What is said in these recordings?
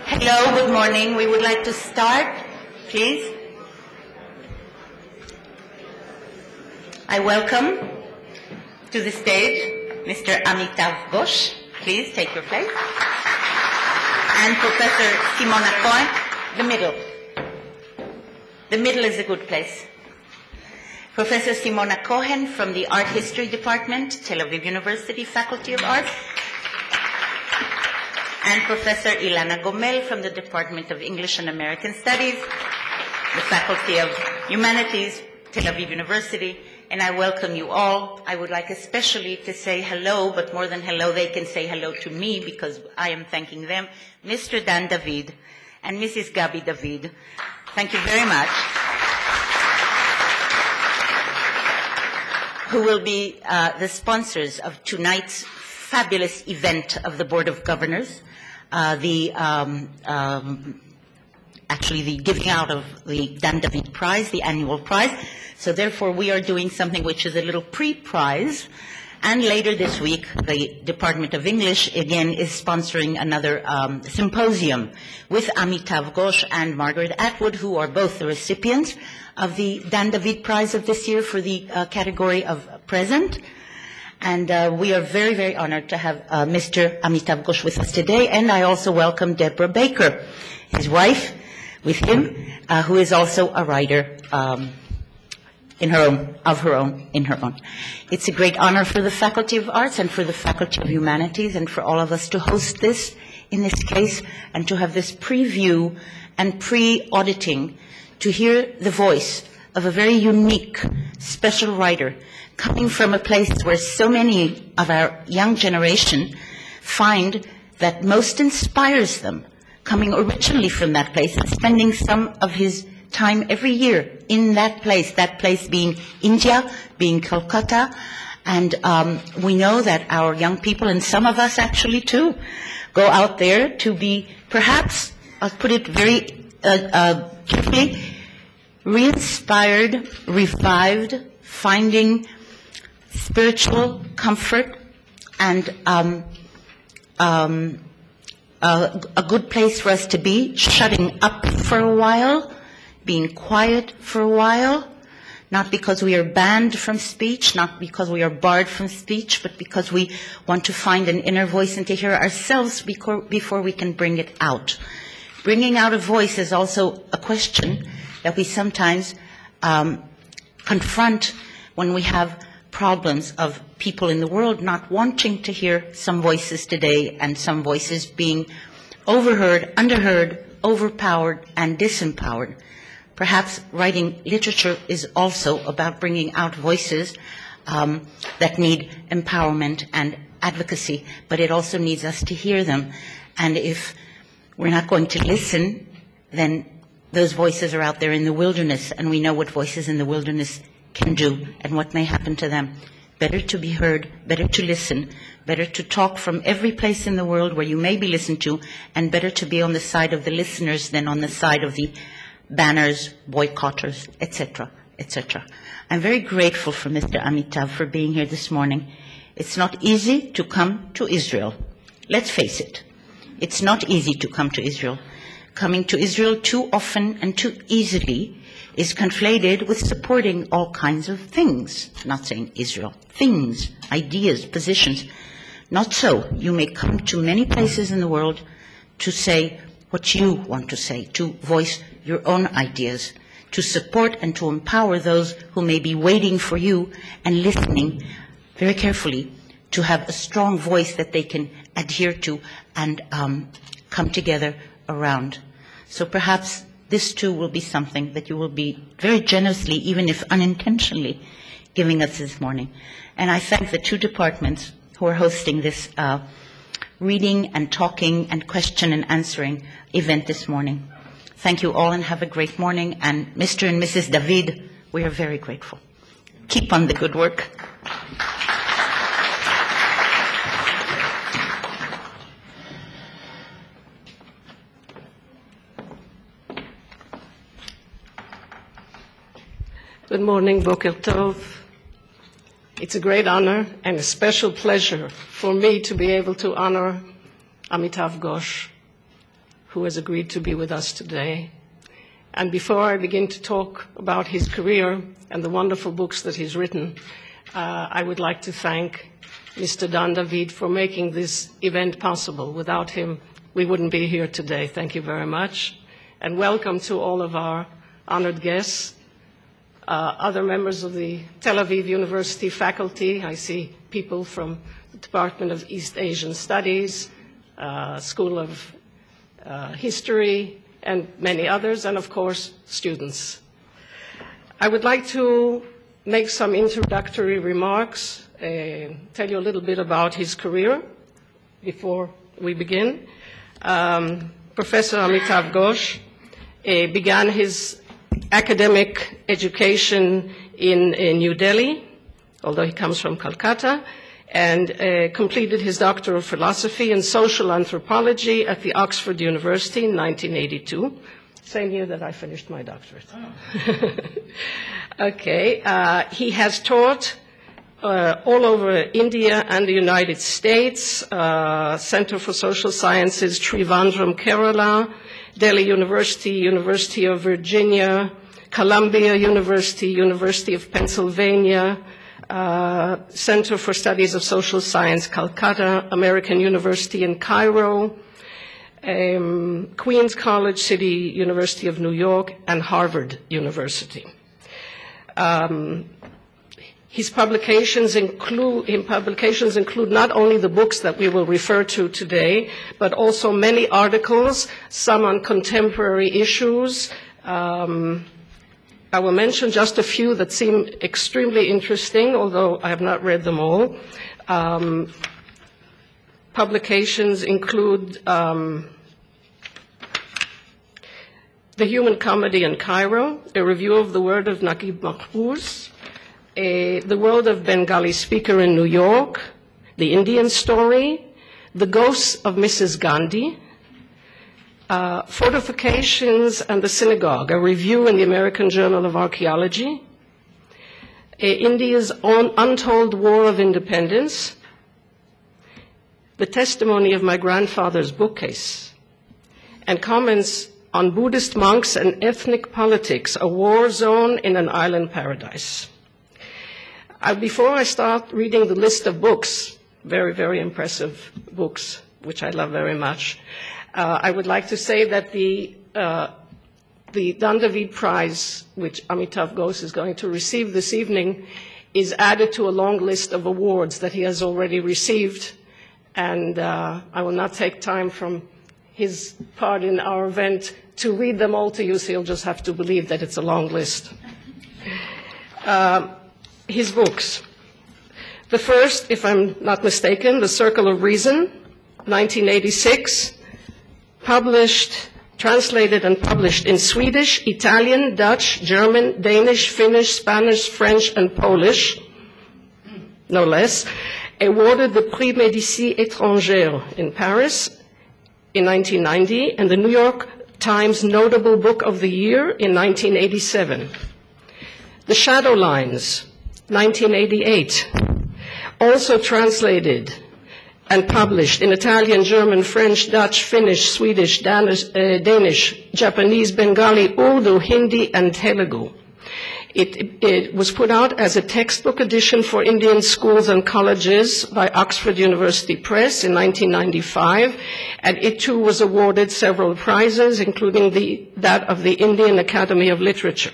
Hello, good morning. We would like to start, please. I welcome to the stage Mr. Amitav Ghosh. Please take your place. And Professor Simona Cohen, the middle. The middle is a good place. Professor Simona Cohen from the Art History Department, Tel Aviv University, Faculty of Arts. And Professor Ilana Gomel from the Department of English and American Studies, the Faculty of Humanities, Tel Aviv University. And I welcome you all. I would like especially to say hello, but more than hello, they can say hello to me because I am thanking them, Mr. Dan David and Mrs. Gabi David. Thank you very much. Who will be the sponsors of tonight's fabulous event of the Board of Governors, actually the giving out of the Dan David Prize, the annual prize. So therefore we are doing something which is a little pre-prize. And later this week, the Department of English, again, is sponsoring another symposium with Amitav Ghosh and Margaret Atwood, who are both the recipients of the Dan David Prize of this year for the category of present. And we are very, very honored to have Mr. Amitav Ghosh with us today. And I also welcome Deborah Baker, his wife, with him, who is also a writer in her own. It's a great honor for the Faculty of Arts and for the Faculty of Humanities and for all of us to host this in this case and to have this preview and pre-auditing to hear the voice of a very unique, special writer coming from a place where so many of our young generation find that most inspires them, coming originally from that place and spending some of his time every year in that place being India, being Calcutta. And we know that our young people, and some of us actually too, go out there to be perhaps, I'll put it very carefully, re-inspired, revived, finding spiritual comfort and a good place for us to be, shutting up for a while, being quiet for a while, not because we are banned from speech, not because we are barred from speech, but because we want to find an inner voice and to hear ourselves before we can bring it out. Bringing out a voice is also a question that we sometimes confront when we have problems of people in the world not wanting to hear some voices today and some voices being overheard, underheard, overpowered, and disempowered. Perhaps writing literature is also about bringing out voices that need empowerment and advocacy, but it also needs us to hear them. And if we're not going to listen, then those voices are out there in the wilderness, and we know what voices in the wilderness can do and what may happen to them. Better to be heard, better to listen, better to talk from every place in the world where you may be listened to, and better to be on the side of the listeners than on the side of the banners, boycotters, etc., etc. I'm very grateful for Mr. Amitav for being here this morning. It's not easy to come to Israel. Let's face it. It's not easy to come to Israel. Coming to Israel too often and too easily is conflated with supporting all kinds of things. Not saying Israel. Things, ideas, positions. Not so. You may come to many places in the world to say what you want to say, to voice your own ideas, to support and to empower those who may be waiting for you and listening very carefully to have a strong voice that they can adhere to and come together around. So perhaps this too will be something that you will be very generously, even if unintentionally, giving us this morning. And I thank the two departments who are hosting this reading and talking and question and answering event this morning. Thank you all and have a great morning. And Mr. and Mrs. David, we are very grateful. Keep on the good work. Good morning, Boker Tov. It's a great honor and a special pleasure for me to be able to honor Amitav Ghosh who has agreed to be with us today. And before I begin to talk about his career and the wonderful books that he's written, I would like to thank Mr. Dan David for making this event possible. Without him, we wouldn't be here today. Thank you very much. And welcome to all of our honored guests, other members of the Tel Aviv University faculty. I see people from the Department of East Asian Studies, School of History, and many others, and of course, students. I would like to make some introductory remarks, tell you a little bit about his career before we begin. Professor Amitav Ghosh began his academic education in New Delhi, although he comes from Calcutta, and completed his Doctor of Philosophy in Social Anthropology at the Oxford University in 1982, same year that I finished my doctorate. Oh. Okay, he has taught all over India and the United States, Center for Social Sciences, Trivandrum, Kerala, Delhi University, University of Virginia, Columbia University, University of Pennsylvania, Center for Studies of Social Science, Calcutta, American University in Cairo, Queens College, City University of New York, and Harvard University. His publications include not only the books that we will refer to today, but also many articles, some on contemporary issues. I will mention just a few that seem extremely interesting, although I have not read them all. Publications include The Human Comedy in Cairo, a review of the word of Naguib Mahfouz, The World of Bengali Speaker in New York, The Indian Story, The Ghosts of Mrs. Gandhi, Fortifications and the Synagogue, a review in the American Journal of Archaeology, India's own Untold War of Independence, The Testimony of My Grandfather's Bookcase, and comments on Buddhist monks and ethnic politics, a war zone in an island paradise. Before I start reading the list of books, very, very impressive books, which I love very much, I would like to say that the Dan David Prize, which Amitav Ghosh is going to receive this evening, is added to a long list of awards that he has already received, and I will not take time from his part in our event to read them all to you, so you'll just have to believe that it's a long list. His books. The first, if I'm not mistaken, The Circle of Reason, 1986, translated and published in Swedish, Italian, Dutch, German, Danish, Finnish, Spanish, French, and Polish, no less, awarded the Prix Médicis Étrangère in Paris in 1990, and the New York Times Notable Book of the Year in 1987. The Shadow Lines, 1988, also translated and published in Italian, German, French, Dutch, Finnish, Swedish, Danish, Japanese, Bengali, Urdu, Hindi, and Telugu. It was put out as a textbook edition for Indian schools and colleges by Oxford University Press in 1995, and it too was awarded several prizes, including that of the Indian Academy of Literature.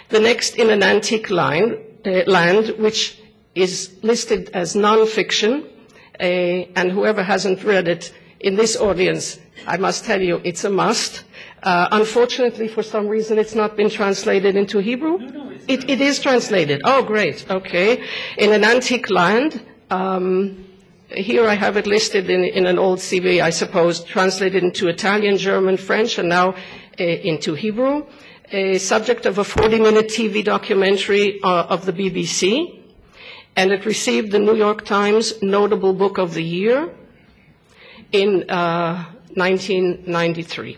The next, In an Antique Land, which is listed as nonfiction, and whoever hasn't read it in this audience, I must tell you, it's a must. Unfortunately, for some reason, it's not been translated into Hebrew. No, it is translated. Oh, great. Okay. In an Antique Land, here I have it listed in an old CV, I suppose, translated into Italian, German, French, and now into Hebrew. A subject of a 40-minute TV documentary of the BBC, and it received the New York Times Notable Book of the Year in 1993.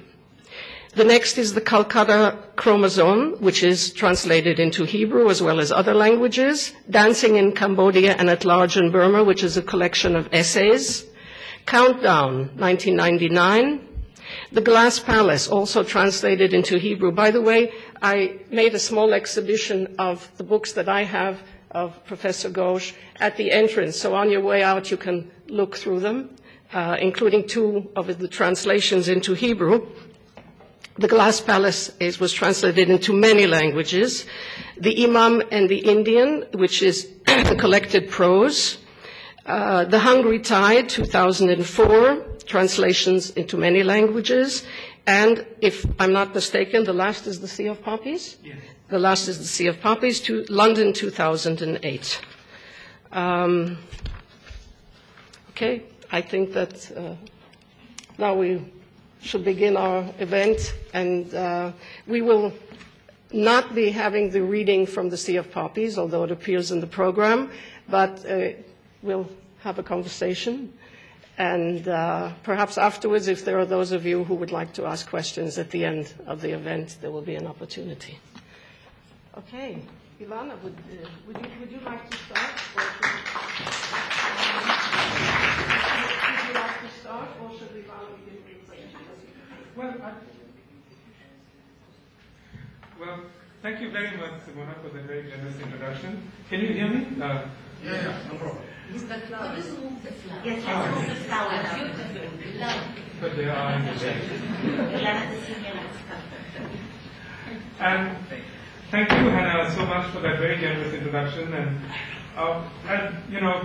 The next is the Calcutta Chromosome, which is translated into Hebrew as well as other languages. Dancing in Cambodia and at Large in Burma, which is a collection of essays. Countdown, 1999. The Glass Palace, also translated into Hebrew. By the way, I made a small exhibition of the books that I have of Professor Ghosh at the entrance. So on your way out, you can look through them, including 2 of the translations into Hebrew. The Glass Palace was translated into many languages. The Imam and the Indian, which is the collected prose. The Hungry Tide, 2004, translations into many languages. And if I'm not mistaken, the last is The Sea of Poppies? Yes. The last is The Sea of Poppies, to London, 2008. Okay, I think that now we should begin our event, and we will not be having the reading from The Sea of Poppies, although it appears in the program, but we'll have a conversation. And perhaps afterwards, if there are those of you who would like to ask questions at the end of the event, there will be an opportunity. Okay, Ilana, would you like to start? Would you like to start, or should Ilana begin with the presentation? Well, thank you very much, Simona, for the very generous introduction. Can you hear me? Yeah, no problem. Mr. Cloud. Just move the flower. Yes, move the flower. Beautiful. But they are in the way. And thank you, Hannah, so much for that very generous introduction. And you know,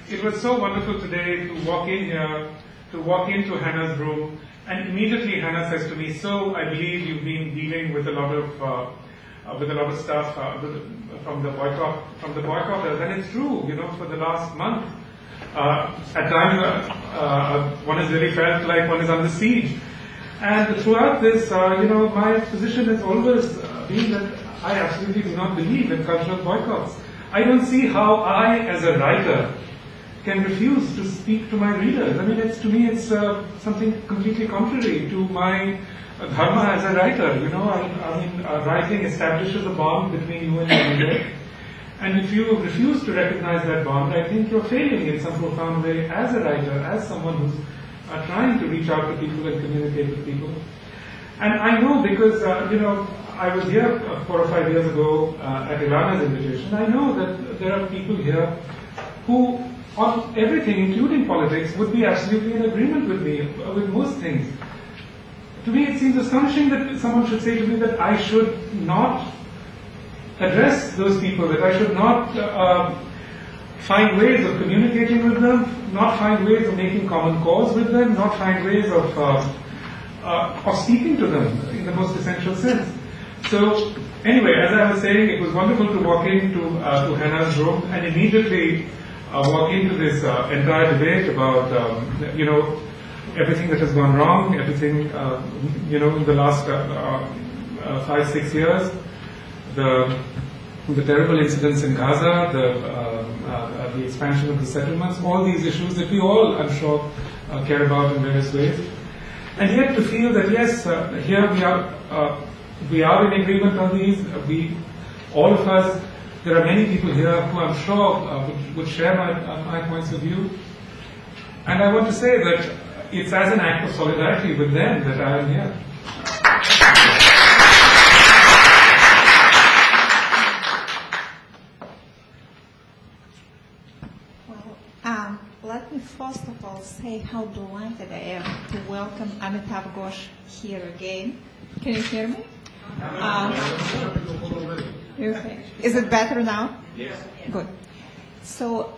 it was so wonderful today to walk in here, to walk into Hannah's room, and immediately Hannah says to me, "So I believe you've been dealing with a lot of stuff from the boycotters," and it's true. You know, for the last month, at times one has really felt like one is under siege. And throughout this, you know, my position has always been that I absolutely do not believe in cultural boycotts. I don't see how I, as a writer, can refuse to speak to my readers. I mean, to me, it's something completely contrary to my dharma as a writer. You know, I mean, writing establishes a bond between you and your reader. And if you refuse to recognize that bond, I think you're failing in some profound way as a writer, as someone who's trying to reach out to people and communicate with people. And I know because, you know, I was here 4 or 5 years ago at Ilana's invitation. I know that there are people here who, on everything, including politics, would be absolutely in agreement with me, with most things. To me, it seems astonishing that someone should say to me that I should not address those people, that I should not find ways of communicating with them, not find ways of making common cause with them, not find ways of speaking to them in the most essential sense. So, anyway, as I was saying, it was wonderful to walk into to Hannah's room and immediately walk into this entire debate about, you know, everything that has gone wrong, everything, you know, in the last 5-6 years, the terrible incidents in Gaza, the expansion of the settlements, all these issues that we all, I'm sure, care about in various ways. And yet to feel that, yes, here we are in agreement on these, all of us, there are many people here who I'm sure would share my points of view. And I want to say that it's as an act of solidarity with them that I am here. Well, let me first of all say how delighted I am to welcome Amitav Ghosh here again. Can you hear me? Okay. Is it better now? Yes. Good. So,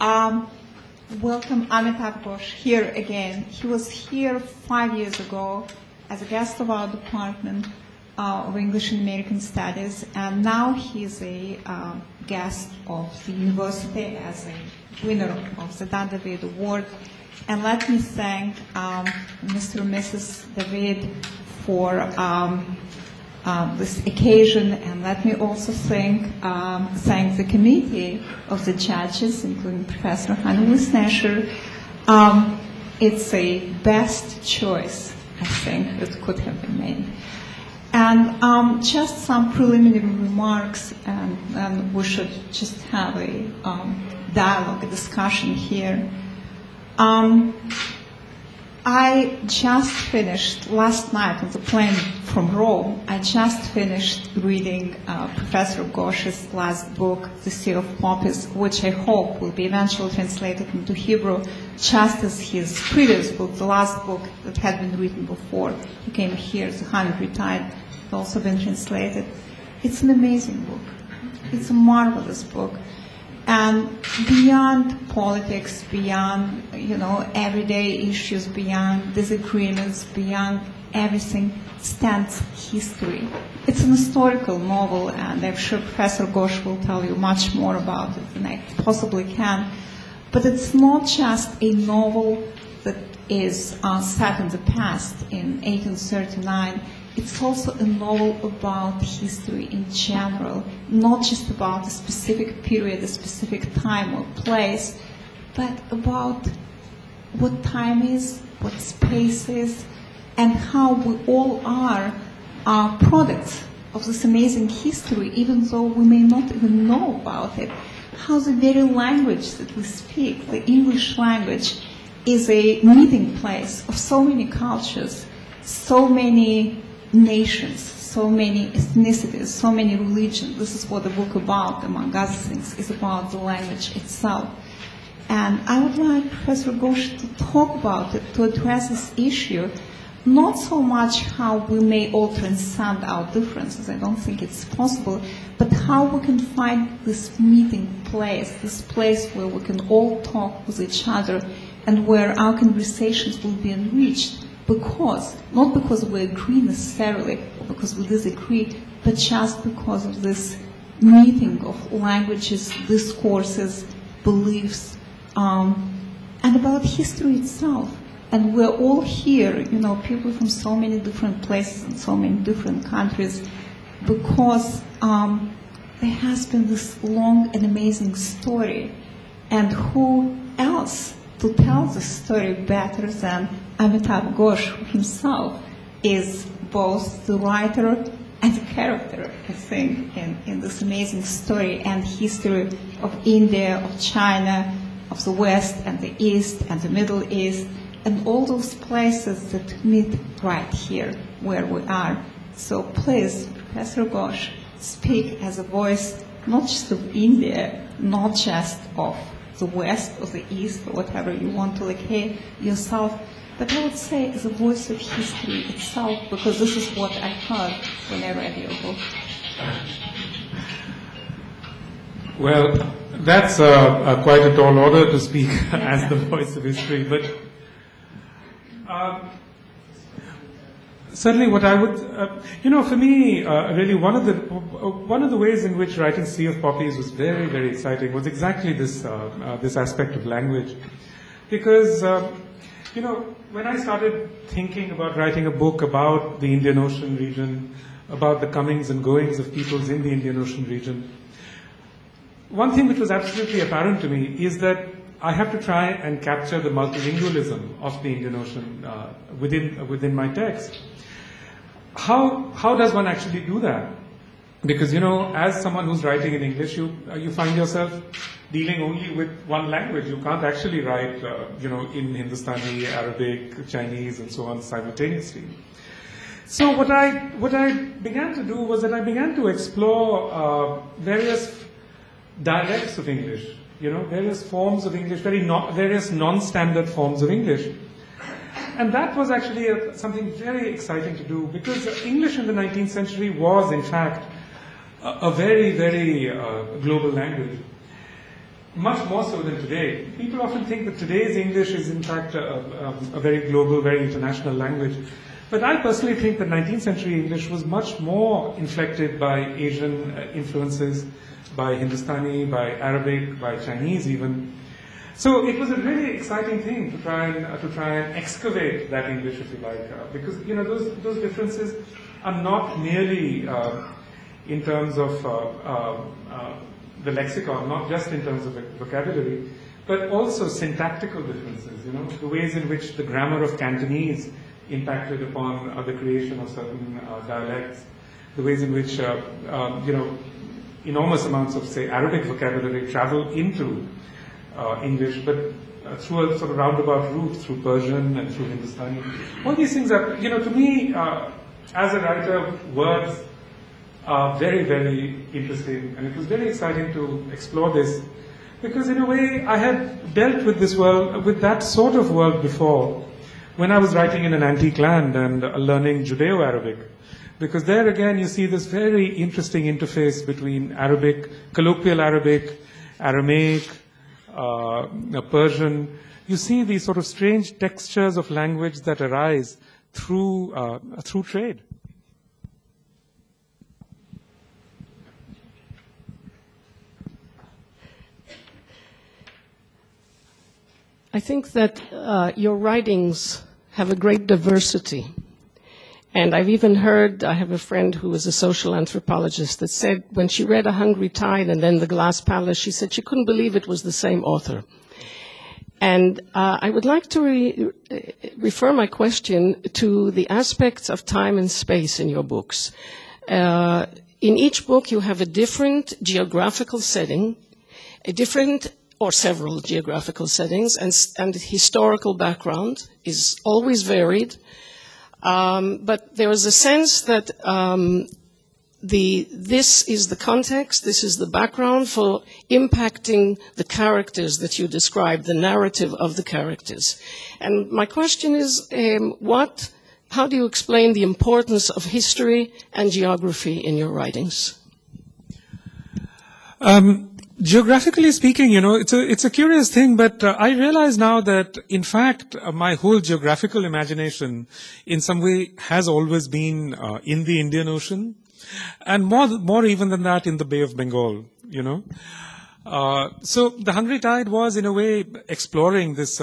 welcome Amitav Ghosh here again. He was here 5 years ago as a guest of our department of English and American Studies, and now he's a guest of the university as a winner of the Dan David Award. And let me thank Mr. and Mrs. David for this occasion, and let me also thank the committee of the judges, including Professor Hannah Wisnesher. It's a best choice, I think, that could have been made. And just some preliminary remarks, and we should just have a dialogue, a discussion here. I just finished, last night on the plane from Rome, I just finished reading Professor Ghosh's last book, The Sea of Poppies, which I hope will be eventually translated into Hebrew, just as his previous book, the last book that had been written before he came here, The Hundred Retired, has also been translated. It's an amazing book. It's a marvelous book. And beyond politics, beyond, everyday issues, beyond disagreements, beyond everything, stands history. It's an historical novel, and I'm sure Professor Ghosh will tell you much more about it than I possibly can. But it's not just a novel that is set in the past, in 1839. It's also a novel about history in general, not just about a specific period, a specific time or place, but about what time is, what space is, and how we all are products of this amazing history, even though we may not even know about it. How the very language that we speak, the English language, is a meeting place of so many cultures, so many nations, so many ethnicities, so many religions. This is what the book about, among other things, is about the language itself. And I would like Professor Ghosh to talk about it, to address this issue, not so much how we may all transcend our differences, I don't think it's possible, but how we can find this meeting place, this place where we can all talk with each other and where our conversations will be enriched. Not because we agree necessarily, or because we disagree, but just because of this meeting of languages, discourses, beliefs, and about history itself. And we're all here, people from so many different places and so many different countries, because there has been this long and amazing story. And who else to tell the story better than Amitav Ghosh, who himself is both the writer and the character, I think, in this amazing story and history of India, of China, of the West and the East and the Middle East, and all those places that meet right here where we are. So please, Professor Ghosh, speak as a voice not just of India, not just of the West or the East or whatever you want to locate yourself, but I would say as a voice of history itself, because this is what I heard when I read your book. Well, that's quite a tall order to speak as the voice of history, but certainly what I would, for me, really one of the ways in which writing Sea of Poppies was very, very exciting was exactly this aspect of language. Because, when I started thinking about writing a book about the Indian Ocean region, about the comings and goings of peoples in the Indian Ocean region, one thing which was absolutely apparent to me is that I have to try and capture the multilingualism of the Indian Ocean within my text. How does one actually do that? Because, as someone who's writing in English, you find yourself dealing only with one language. You can't actually write, in Hindustani, Arabic, Chinese, and so on simultaneously. So what I began to do was that I began to explore various dialects of English, various forms of English, various non-standard forms of English. And that was actually something very exciting to do, because English in the 19th century was, in fact, a very, very global language. Much more so than today. People often think that today's English is, in fact, a very global, very international language. But I personally think that 19th century English was much more inflected by Asian influences, by Hindustani, by Arabic, by Chinese even. So it was a really exciting thing to try and excavate that English, if you like, because those differences are not merely in terms of the lexicon, not just in terms of vocabulary, but also syntactical differences. The ways in which the grammar of Cantonese impacted upon the creation of certain dialects, the ways in which enormous amounts of, say, Arabic vocabulary travel into English, but through a sort of roundabout route through Persian and through Hindustani. All these things are, to me, as a writer, words are very, very interesting, and it was very exciting to explore this, because in a way I had dealt with this world, with that sort of world before, when I was writing in an antique land and learning Judeo-Arabic. Because there again you see this very interesting interface between Arabic, colloquial Arabic, Aramaic, Persian. You see these sort of strange textures of language that arise through trade. I think that your writings have a great diversity. And I've even heard, I have a friend who is a social anthropologist that said when she read A Hungry Tide and then The Glass Palace, she said she couldn't believe it was the same author. And I would like to refer my question to the aspects of time and space in your books. In each book you have a different geographical setting, a different or several geographical settings, and historical background is always varied. But there is a sense that this is the context, this is the background for impacting the characters that you describe, the narrative of the characters. And my question is, how do you explain the importance of history and geography in your writings? Geographically speaking, it's a curious thing, but I realize now that, in fact, my whole geographical imagination, in some way, has always been in the Indian Ocean, and more even than that, in the Bay of Bengal. So the Hungry Tide was, in a way, exploring this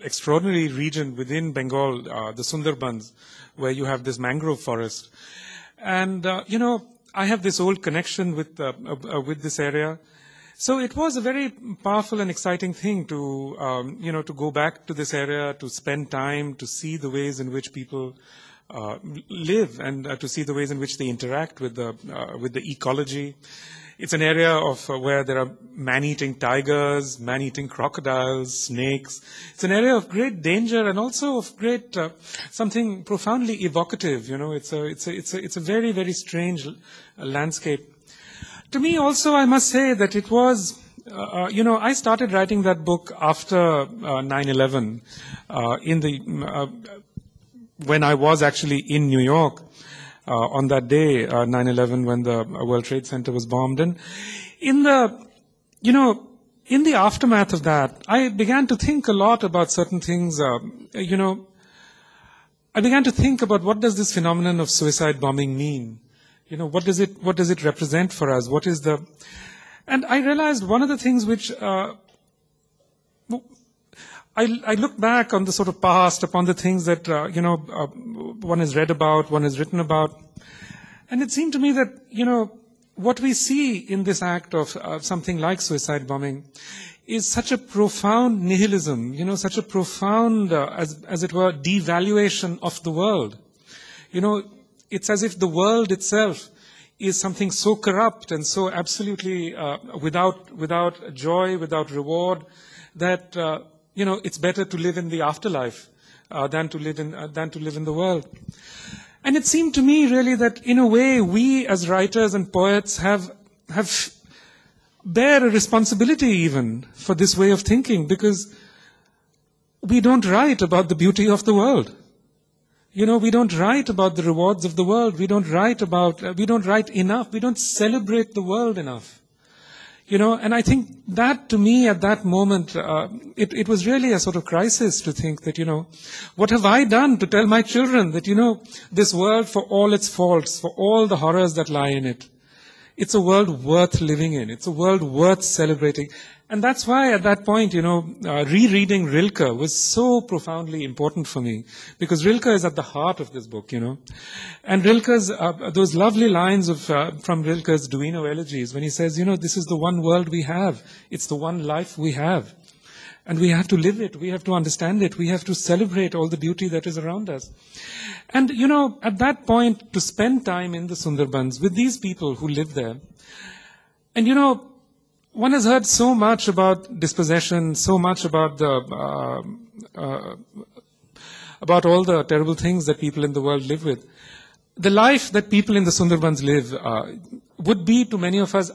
extraordinary region within Bengal, the Sundarbans, where you have this mangrove forest, and I have this old connection with this area. So it was a very powerful and exciting thing to, to go back to this area, to spend time, to see the ways in which people live, and to see the ways in which they interact with the ecology. It's an area where there are man-eating tigers, man-eating crocodiles, snakes. It's an area of great danger and also of great something profoundly evocative. It's a very, very strange landscape. To me also, I must say that it was, I started writing that book after 9/11, when I was actually in New York on that day, 9/11, when the World Trade Center was bombed. And in the aftermath of that, I began to think a lot about certain things. I began to think about what does this phenomenon of suicide bombing mean? What does it represent for us? And I realized one of the things which, I look back on the sort of past, upon the things that, one has read about, one has written about. And it seemed to me that, what we see in this act of something like suicide bombing is such a profound nihilism, such a profound, as it were, devaluation of the world. It's as if the world itself is something so corrupt and so absolutely without joy, without reward, that it's better to live in the afterlife than to live in the world. And it seemed to me really that in a way we as writers and poets bear a responsibility even for this way of thinking, because we don't write about the beauty of the world. We don't write about the rewards of the world. We don't write enough. We don't celebrate the world enough. And I think that, to me, at that moment, it was really a sort of crisis to think that, what have I done to tell my children that, this world, for all its faults, for all the horrors that lie in it, it's a world worth living in. It's a world worth celebrating. And that's why at that point, rereading Rilke was so profoundly important for me, because Rilke is at the heart of this book, And Rilke's, those lovely lines from Rilke's Duino Elegies, when he says, this is the one world we have. It's the one life we have. And we have to live it. We have to understand it. We have to celebrate all the beauty that is around us. And, at that point, to spend time in the Sundarbans with these people who live there, and, one has heard so much about dispossession, so much about about all the terrible things that people in the world live with. The life that people in the Sundarbans live would be, to many of us,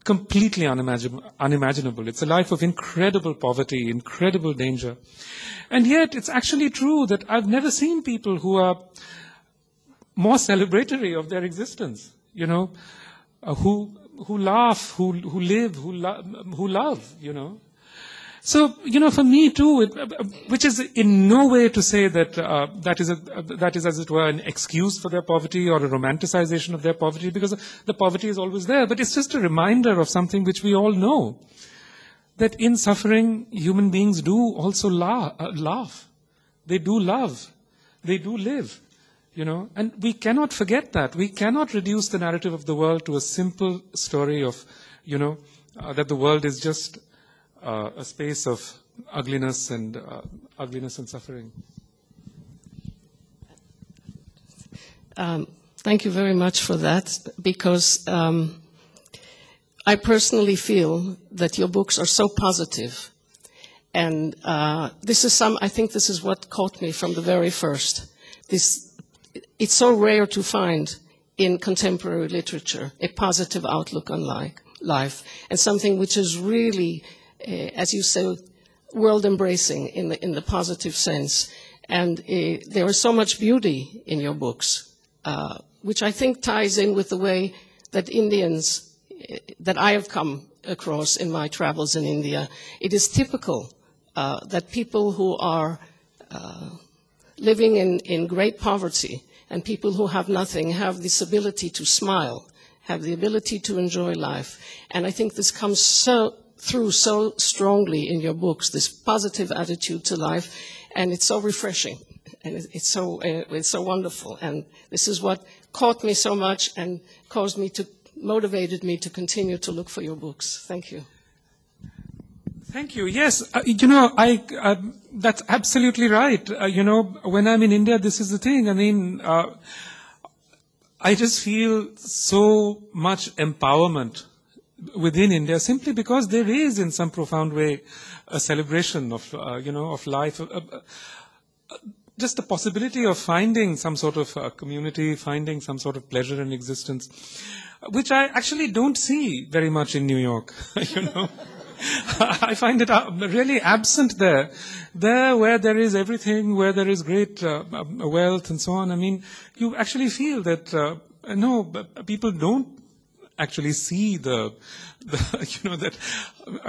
completely unimaginable. It's a life of incredible poverty, incredible danger. And yet, it's actually true that I've never seen people who are more celebratory of their existence, you know, who laugh, who live, who love, you know. So, you know, for me too, which is in no way to say that that is, as it were, an excuse for their poverty or a romanticization of their poverty, because the poverty is always there. But it's just a reminder of something which we all know, that in suffering, human beings do also laugh. They do love. They do live, you know. And we cannot forget that. We cannot reduce the narrative of the world to a simple story of, you know, that the world is just a space of ugliness and suffering. Thank you very much for that, because I personally feel that your books are so positive, and I think this is what caught me from the very first. It's so rare to find in contemporary literature a positive outlook on life, and something which is really, as you say, world-embracing in the positive sense. And there is so much beauty in your books, which I think ties in with the way that Indians, that I have come across in my travels in India. It is typical that people who are living in great poverty and people who have nothing have this ability to smile, have the ability to enjoy life. And I think this comes through so strongly in your books, this positive attitude to life, and it's so refreshing, and it's so wonderful. And this is what caught me so much and motivated me to continue to look for your books. Thank you. Thank you. Yes, you know, that's absolutely right. You know, when I'm in India, this is the thing. I mean, I just feel so much empowerment within India, simply because there is, in some profound way, a celebration of, you know, of life, just the possibility of finding some sort of community, finding some sort of pleasure in existence, which I actually don't see very much in New York, you know. I find it really absent there where there is everything, where there is great wealth and so on. I mean, you actually feel that, no, people don't actually see the you know, that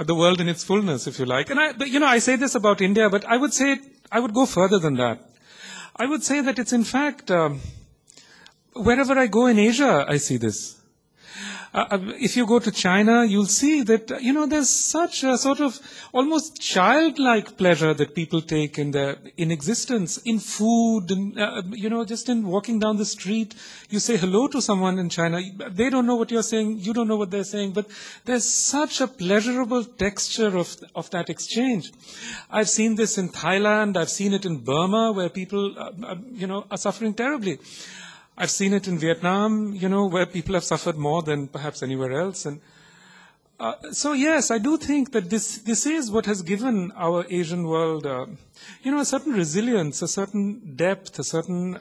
the world in its fullness, if you like. And but, you know, I say this about India, but I would say, I would go further than that. I would say that it's in fact, wherever I go in Asia, I see this. If you go to China, you'll see that, you know, there's such a sort of almost childlike pleasure that people take in existence, in food, and, you know, just in walking down the street. You say hello to someone in China. They don't know what you're saying. You don't know what they're saying. But there's such a pleasurable texture of that exchange. I've seen this in Thailand. I've seen it in Burma, where people, you know, are suffering terribly. I've seen it in Vietnam, you know, where people have suffered more than perhaps anywhere else. And so, yes, I do think that this is what has given our Asian world, you know, a certain resilience, a certain depth, a certain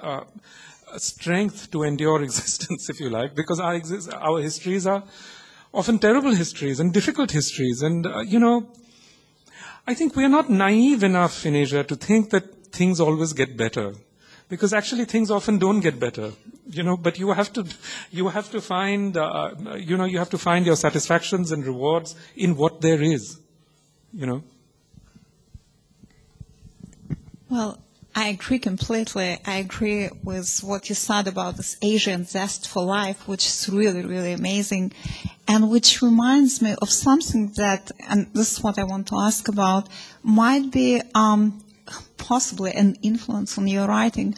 strength to endure existence, if you like, because our histories are often terrible histories and difficult histories. And, you know, I think we are not naive enough in Asia to think that things always get better. Because actually things often don't get better, you know, but you have to find, you know, you have to find your satisfactions and rewards in what there is, you know. Well, I agree completely. I agree with what you said about this Asian zest for life, which is really, really amazing, and which reminds me of something that, and this is what I want to ask about, might be possibly an influence on your writing,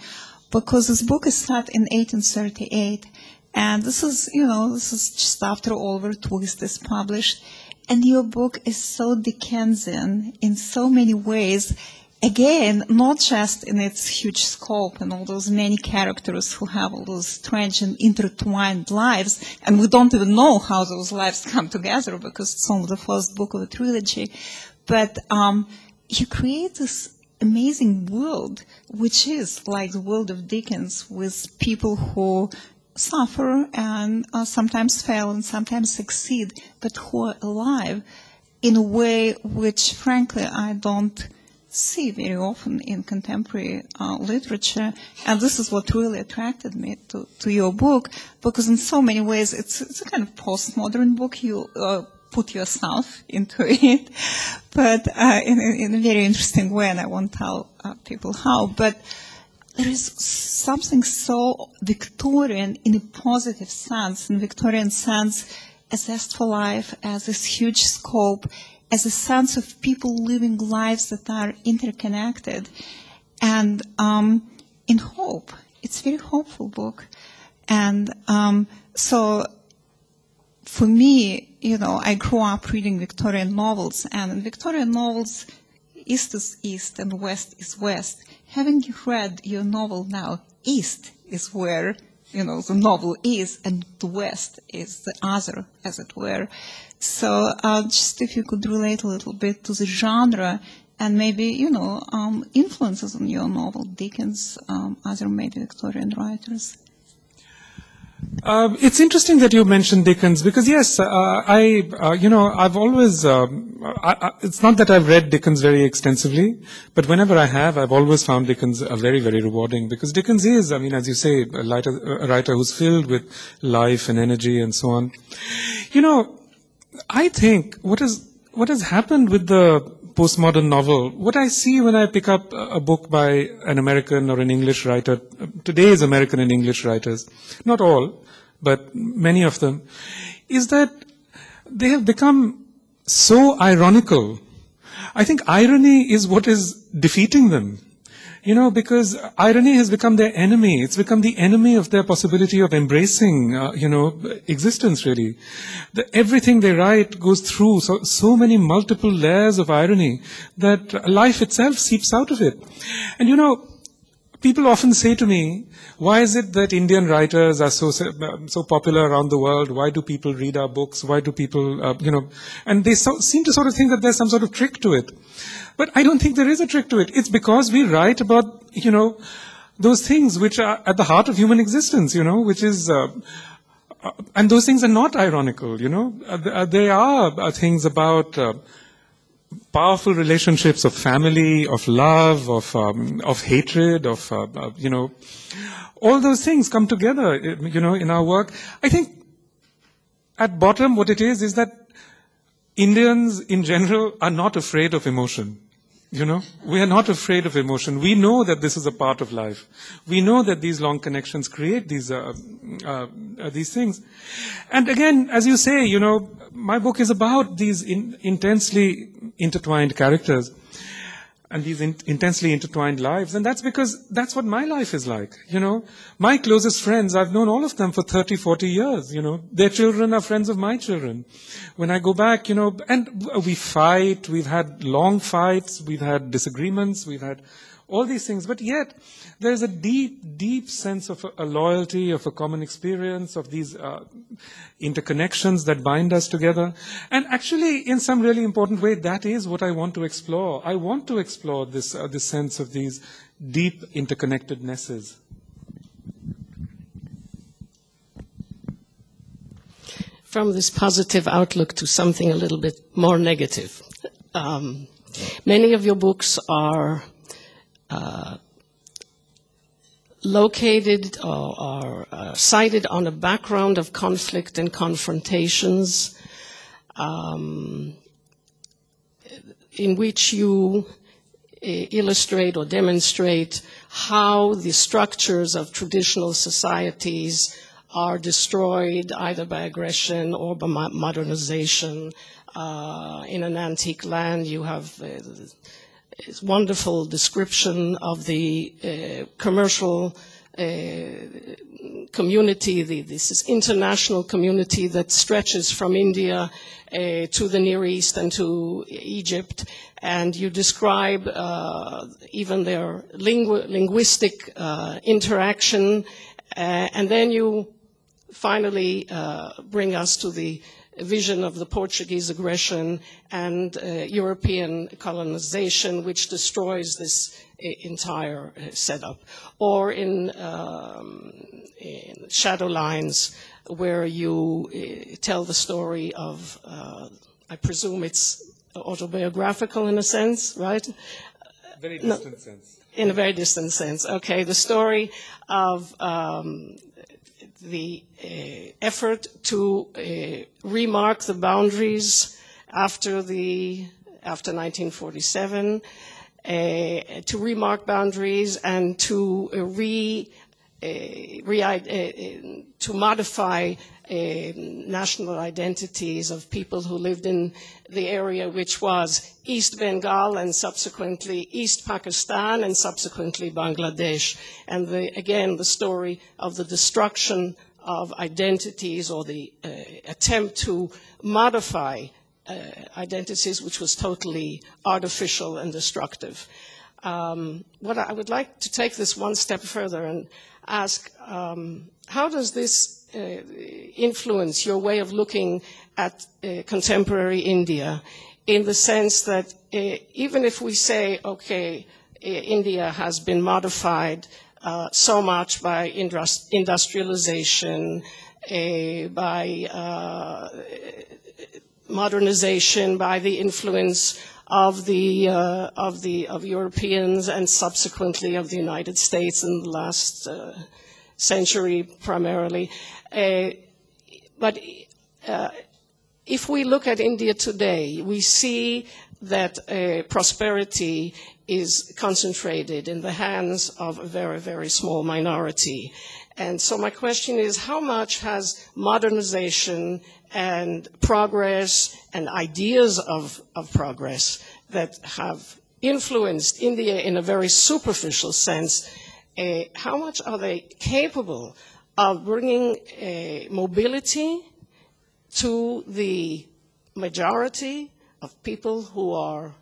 because this book is set in 1838, and this is, you know, this is just after Oliver Twist is published, and your book is so Dickensian in so many ways, again, not just in its huge scope and all those many characters who have all those strange and intertwined lives, and we don't even know how those lives come together because it's only the first book of a trilogy, but you create this amazing world, which is like the world of Dickens, with people who suffer and sometimes fail and sometimes succeed, but who are alive in a way which, frankly, I don't see very often in contemporary literature. And this is what really attracted me to your book, because in so many ways it's a kind of postmodern book. You put yourself into it, but in a very interesting way, and I won't tell people how. But there is something so Victorian in a positive sense, in Victorian sense, a zest for life, as this huge scope, as a sense of people living lives that are interconnected, and in hope. It's a very hopeful book. And so for me, I grew up reading Victorian novels, and in Victorian novels, East is East and West is West. Having read your novel now, East is where the novel is, and the West is the other, as it were. So just if you could relate a little bit to the genre and maybe, influences on your novel, Dickens, other maybe Victorian writers. It's interesting that you mentioned Dickens because, yes, I've always, it's not that I've read Dickens very extensively, but whenever I have, I've always found Dickens very, very rewarding because Dickens is, as you say, a writer who's filled with life and energy and so on. I think what has happened with the postmodern novel, what I see when I pick up a book by an American or an English writer, today's American and English writers, not all, but many of them, is that they have become so ironical. I think irony is what is defeating them. Because irony has become their enemy. It's become the enemy of their possibility of embracing, existence, really. Everything they write goes through so many multiple layers of irony that life itself seeps out of it. And, people often say to me, why is it that Indian writers are so popular around the world? Why do people read our books? Why do people, and they seem to sort of think that there's some sort of trick to it. But I don't think there is a trick to it. It's because we write about, those things which are at the heart of human existence, which is, and those things are not ironical, They are things about powerful relationships of family, of love, of hatred, of, all those things come together, in our work. I think at bottom what it is that Indians in general are not afraid of emotion. We are not afraid of emotion. We know that this is a part of life. We know that these long connections create these things. And again, as you say, my book is about these intensely intertwined characters and these intensely intertwined lives. And that's because that's what my life is like. My closest friends, I've known all of them for 30, 40 years. Their children are friends of my children. When I go back, and we fight, we've had long fights, we've had disagreements, we've had all these things. But yet, there's a deep, deep sense of a loyalty, of a common experience, of these interconnections that bind us together. And actually, in some really important way, that is what I want to explore. I want to explore this sense of these deep interconnectednesses. From this positive outlook to something a little bit more negative. Many of your books are located or cited on a background of conflict and confrontations, in which you illustrate or demonstrate how the structures of traditional societies are destroyed either by aggression or by modernization. In An Antique Land, you have this wonderful description of the commercial community, this international community that stretches from India to the Near East and to Egypt, and you describe even their linguistic interaction, and then you finally bring us to the vision of the Portuguese aggression and European colonization, which destroys this entire setup. Or in Shadow Lines, where you tell the story of, I presume it's autobiographical in a sense, right? Very distant sense. In a very distant sense, okay. The story of the effort to remark the boundaries after 1947, to remark boundaries and to to modify national identities of people who lived in the area which was East Bengal and subsequently East Pakistan and subsequently Bangladesh. And again, the story of the destruction of identities, or the attempt to modify identities, which was totally artificial and destructive. What I would like to take this one step further and ask, how does this influence your way of looking at contemporary India, in the sense that even if we say, okay, India has been modified so much by industrialization, by modernization, by the influence of Europeans and subsequently of the United States in the last century primarily. But if we look at India today, we see that prosperity is concentrated in the hands of a very, very small minority. And so my question is, how much has modernization and progress and ideas of progress that have influenced India in a very superficial sense, how much are they capable of bringing mobility to the majority of people who are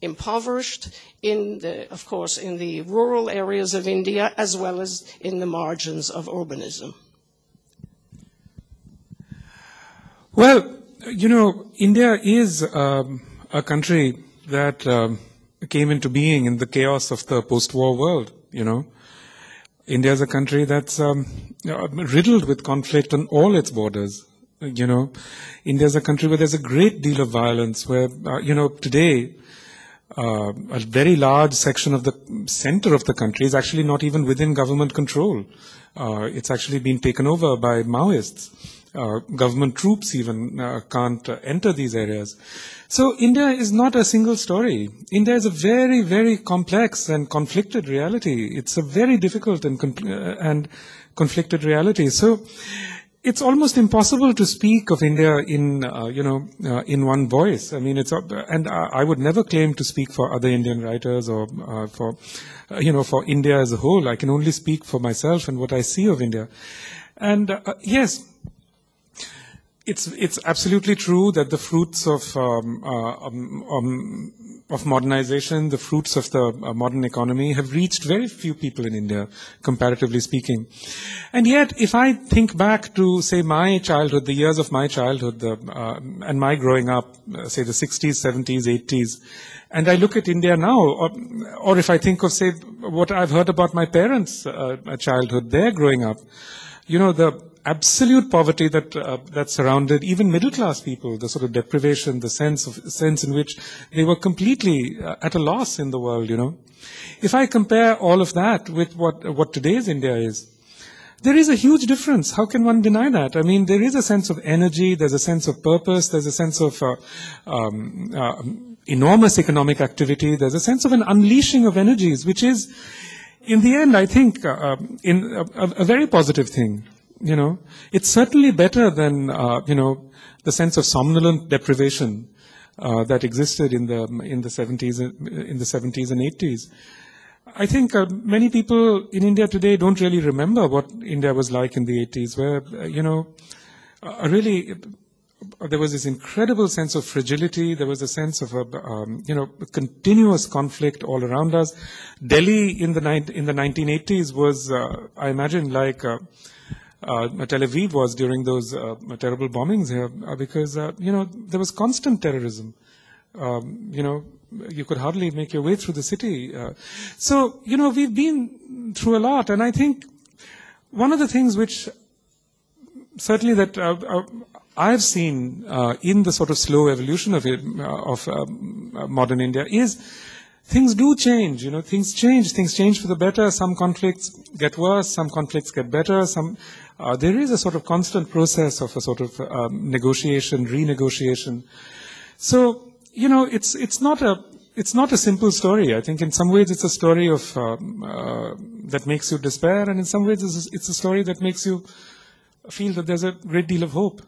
impoverished, of course, in the rural areas of India, as well as in the margins of urbanism? Well, you know, India is a country that came into being in the chaos of the post-war world, you know. India is a country that's riddled with conflict on all its borders. You know, India is a country where there's a great deal of violence, where, you know, today, a very large section of the center of the country is actually not even within government control. It's actually been taken over by Maoists. Government troops even can't enter these areas. So India is not a single story. India is a very, very complex and conflicted reality. It's a very difficult and conflicted reality. So it's almost impossible to speak of India in, in one voice. I mean, and I would never claim to speak for other Indian writers or for India as a whole. I can only speak for myself and what I see of India. And yes, it's absolutely true that the fruits of modernization, the fruits of the modern economy have reached very few people in India, comparatively speaking. And yet, if I think back to, say, my childhood, the years of my childhood, and my growing up, say, the 60s, 70s, 80s, and I look at India now, or if I think of, say, what I've heard about my parents' childhood, their growing up, you know, the absolute poverty that surrounded even middle-class people, the sort of deprivation, the sense in which they were completely at a loss in the world, you know. If I compare all of that with what today's India is, there is a huge difference. How can one deny that? I mean, there is a sense of energy, there's a sense of purpose, there's a sense of enormous economic activity, there's a sense of an unleashing of energies, which is, in the end, I think, a very positive thing. You know, it's certainly better than, the sense of somnolent deprivation that existed in the 70s and 80s. I think many people in India today don't really remember what India was like in the 80s, where, really, there was this incredible sense of fragility. There was a sense of, continuous conflict all around us. Delhi in the 1980s was, I imagine, like Tel Aviv was during those terrible bombings here, because, there was constant terrorism. You could hardly make your way through the city. So, we've been through a lot. And I think one of the things which certainly that I've seen in the sort of slow evolution of modern India is things do change. Things change for the better. Some conflicts get worse, some conflicts get better. There is a sort of constant process of a sort of negotiation, renegotiation. So, it's not a simple story. I think in some ways it's a story of that makes you despair, and in some ways it's a story that makes you feel that there's a great deal of hope.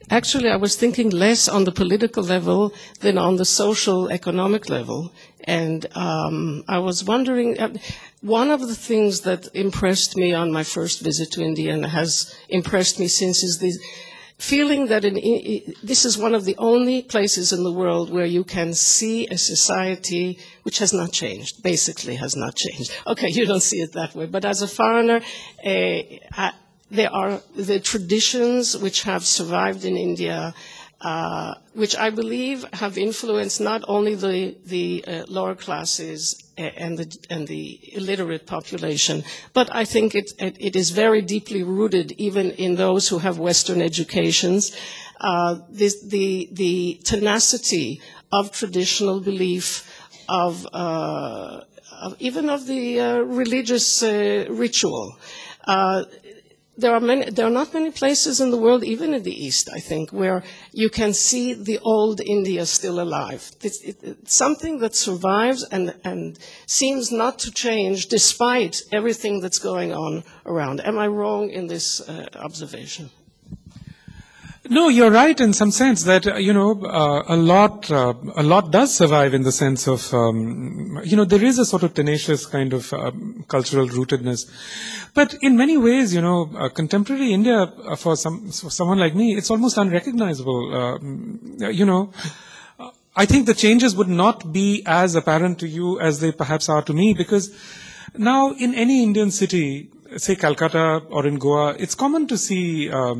Actually, I was thinking less on the political level than on the social, economic level. And I was wondering, one of the things that impressed me on my first visit to India and has impressed me since is the feeling that this is one of the only places in the world where you can see a society which has not changed, basically has not changed. Okay, you don't see it that way, but as a foreigner, there are the traditions which have survived in India, which I believe have influenced not only the lower classes and the illiterate population, but I think it is very deeply rooted even in those who have Western educations. The tenacity of traditional belief, even of the religious ritual. There are not many places in the world, even in the East, I think, where you can see the old India still alive. It's something that survives and seems not to change despite everything that's going on around. Am I wrong in this observation? No, you're right in some sense that, a lot does survive in the sense of, there is a sort of tenacious kind of cultural rootedness. But in many ways, contemporary India, for someone like me, it's almost unrecognizable. I think the changes would not be as apparent to you as they perhaps are to me, because now in any Indian city, say Calcutta or in Goa, it's common to see a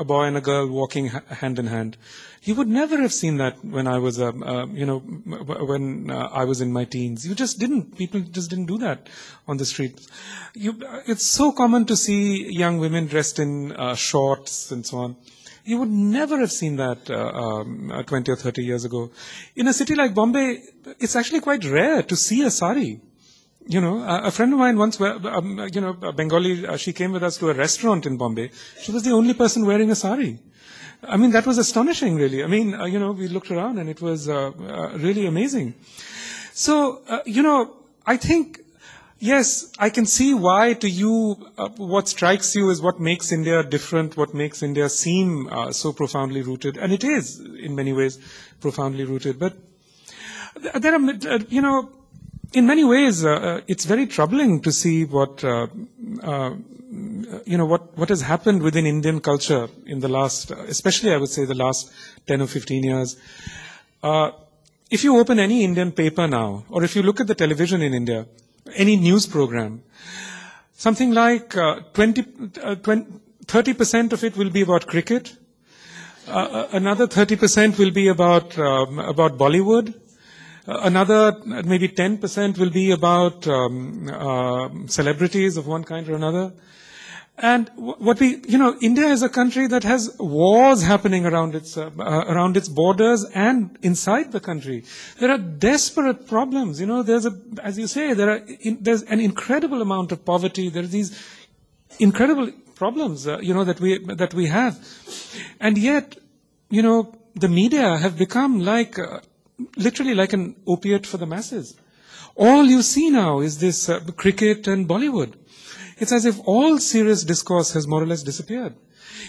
boy and a girl walking hand in hand. You would never have seen that when I was, when I was in my teens. People just didn't do that on the street. It's so common to see young women dressed in shorts and so on. You would never have seen that 20 or 30 years ago. In a city like Bombay, it's actually quite rare to see a sari. A friend of mine once, a Bengali, she came with us to a restaurant in Bombay. She was the only person wearing a sari. I mean, that was astonishing, really. I mean, we looked around and it was really amazing. So, I think, yes, I can see why to you what strikes you is what makes India different, what makes India seem so profoundly rooted. And it is, in many ways, profoundly rooted. But there are, in many ways, it's very troubling to see what has happened within Indian culture in the last, especially I would say the last 10 or 15 years. If you open any Indian paper now, or if you look at the television in India, any news program, something like 30% of it will be about cricket. Another 30% will be about Bollywood. Another maybe 10% will be about celebrities of one kind or another. And India is a country that has wars happening around its borders and inside the country. There are desperate problems. As you say, there's an incredible amount of poverty. There are these incredible problems, that we have. And yet, the media have become literally like an opiate for the masses. All you see now is this cricket and Bollywood. It's as if all serious discourse has more or less disappeared.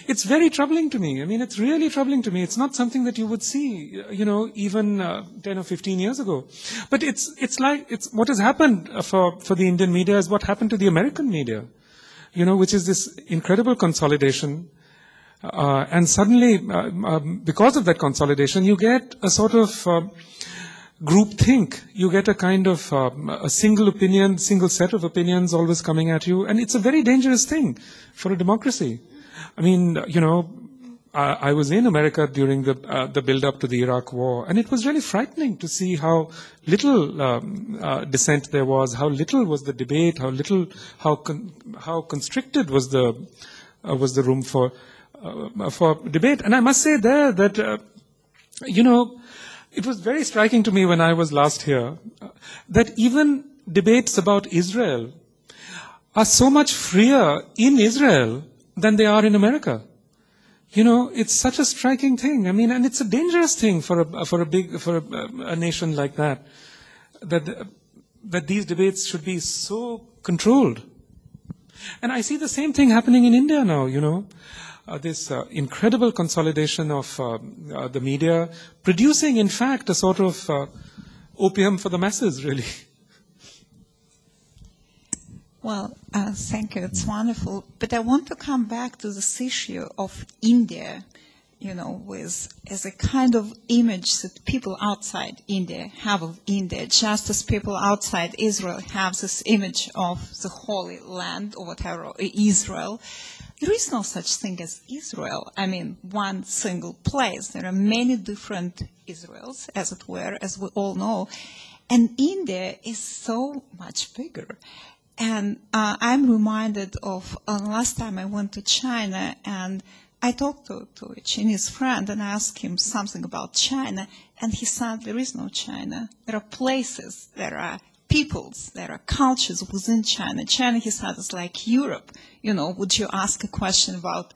It's very troubling to me. I mean, it's really troubling to me. It's not something that you would see, even 10 or 15 years ago. But it's what has happened for the Indian media is what happened to the American media, which is this incredible consolidation. And suddenly, because of that consolidation, you get a sort of groupthink. You get a kind of a single opinion, single set of opinions always coming at you. And it's a very dangerous thing for a democracy. I mean, I was in America during the build-up to the Iraq War, and it was really frightening to see how little dissent there was, how little was the debate, how constricted was the room for debate. And I must say there that it was very striking to me when I was last here that even debates about Israel are so much freer in Israel than they are in America. It's such a striking thing. I mean, and it's a dangerous thing for a nation like that these debates should be so controlled. And I see the same thing happening in India now, this incredible consolidation of the media, producing, in fact, a sort of opium for the masses, really. Well, thank you. It's wonderful. But I want to come back to this issue of India, as a kind of image that people outside India have of India, just as people outside Israel have this image of the Holy Land or whatever, Israel. There is no such thing as Israel. I mean, one single place. There are many different Israels, as it were, as we all know. And India is so much bigger. And I'm reminded of last time I went to China, and I talked to a Chinese friend and I asked him something about China, and he said there is no China. There are places, there are peoples, there are cultures within China. China, he said, is like Europe. Would you ask a question about,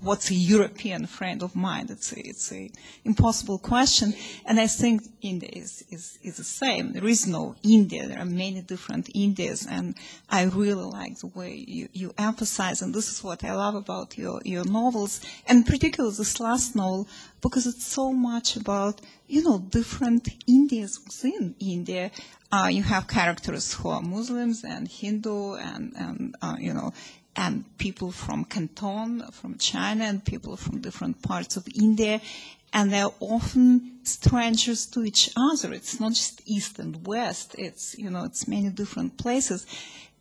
what's a European friend of mine? It's a impossible question. And I think India is the same. There is no India. There are many different Indias. And I really like the way you emphasize, and this is what I love about your novels, and particularly this last novel, because it's so much about, different Indias within India. You have characters who are Muslims and Hindu and people from Canton, from China, and people from different parts of India, and they're often strangers to each other. It's not just East and West. It's many different places.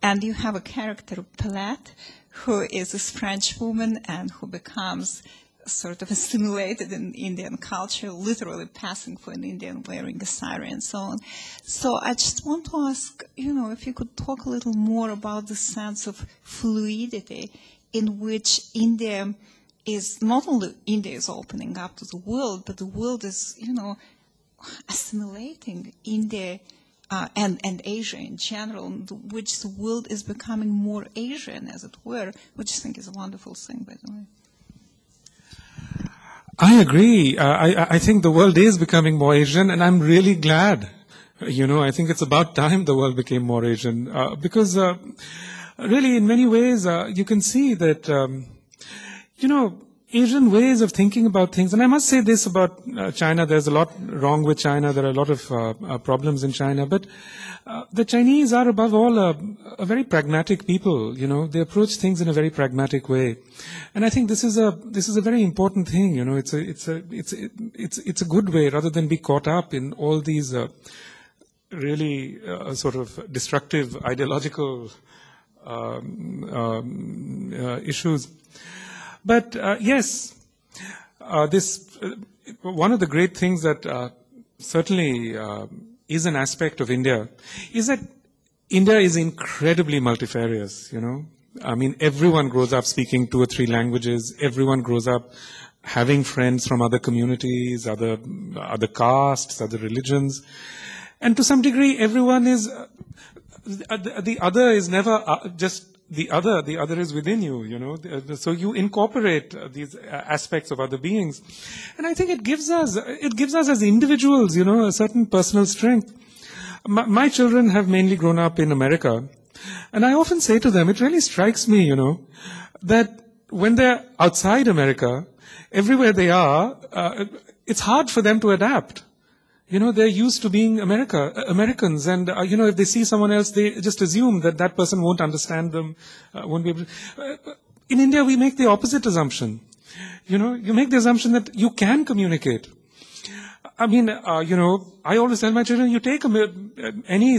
And you have a character, Palat, who is this French woman and who becomes sort of assimilated in Indian culture, literally passing for an Indian, wearing a sari and so on. So I just want to ask, if you could talk a little more about the sense of fluidity in which India is, not only India is opening up to the world, but the world is, assimilating India and Asia in general, in which the world is becoming more Asian, as it were, which I think is a wonderful thing, by the way. I agree. I think the world is becoming more Asian, and I'm really glad. I think it's about time the world became more Asian, because really, in many ways, you can see that, Asian ways of thinking about things. And I must say this about China. There's a lot wrong with China. There are a lot of problems in China. But the Chinese are, above all, a very pragmatic people. They approach things in a very pragmatic way. And I think this is a very important thing. It's a good way, rather than be caught up in all these really sort of destructive ideological issues. But yes, one of the great things that certainly is an aspect of India is that India is incredibly multifarious. I mean, everyone grows up speaking 2 or 3 languages. Everyone grows up having friends from other communities, other castes, other religions, and to some degree, everyone is the other is never just. The other is within you, So you incorporate these aspects of other beings. And I think it gives us as individuals, a certain personal strength. My children have mainly grown up in America, And I often say to them, it really strikes me, that when they're outside America, everywhere they are, it's hard for them to adapt. They're used to being Americans, and, if they see someone else, they just assume that that person won't understand them, won't be able to. In India, we make the opposite assumption. You make the assumption that you can communicate. I mean, I always tell my children, you take any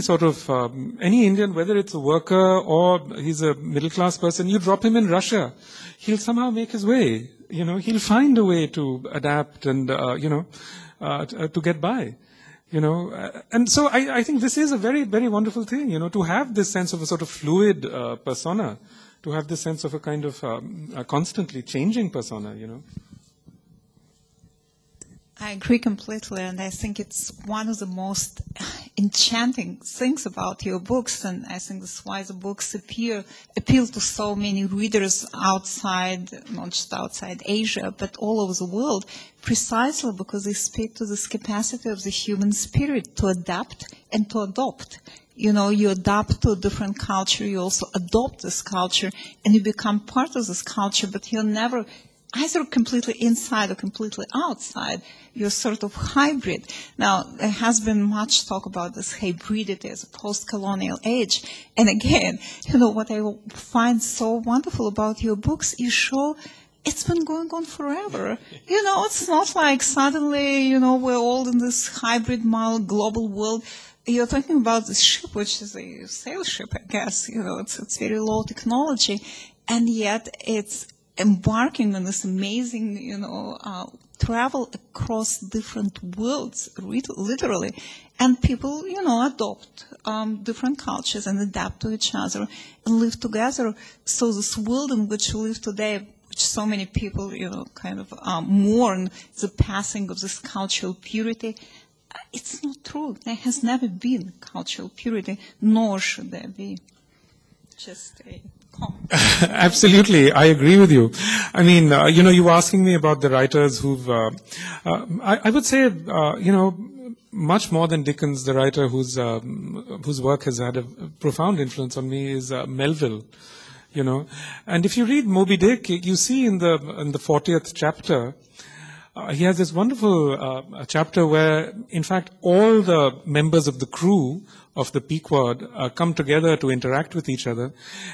Indian, whether it's a worker or he's a middle-class person, you drop him in Russia. He'll somehow make his way. He'll find a way to adapt and, to get by. And so I think this is a very, very wonderful thing, to have this sense of a sort of fluid persona, to have this sense of a kind of a constantly changing persona, I agree completely, and I think it's one of the most enchanting things about your books, and I think that's why the books appeal to so many readers outside, not just outside Asia, but all over the world, precisely because they speak to this capacity of the human spirit to adapt and to adopt. You adapt to a different culture, you also adopt this culture, and you become part of this culture, but you're never either completely inside or completely outside. You're sort of hybrid. Now, there has been much talk about this hybridity as a post-colonial age. And again, what I find so wonderful about your books, you show it's been going on forever. It's not like suddenly, we're all in this hybrid global world. You're talking about this ship, which is a sail ship, I guess. It's very low technology. And yet it's embarking on this amazing, travel across different worlds, literally. And people, adopt different cultures and adapt to each other and live together. So this world in which we live today, which so many people, kind of mourn the passing of this cultural purity, it's not true. There has never been cultural purity, nor should there be. Just a comment. Absolutely, I agree with you. I mean, you were asking me about the writers who've, I would say, much more than Dickens, the writer whose work has had a profound influence on me is Melville. And if you read Moby Dick, you see in the 40th chapter, he has this wonderful chapter where, in fact, all the members of the crew of the Pequod come together to interact with each other.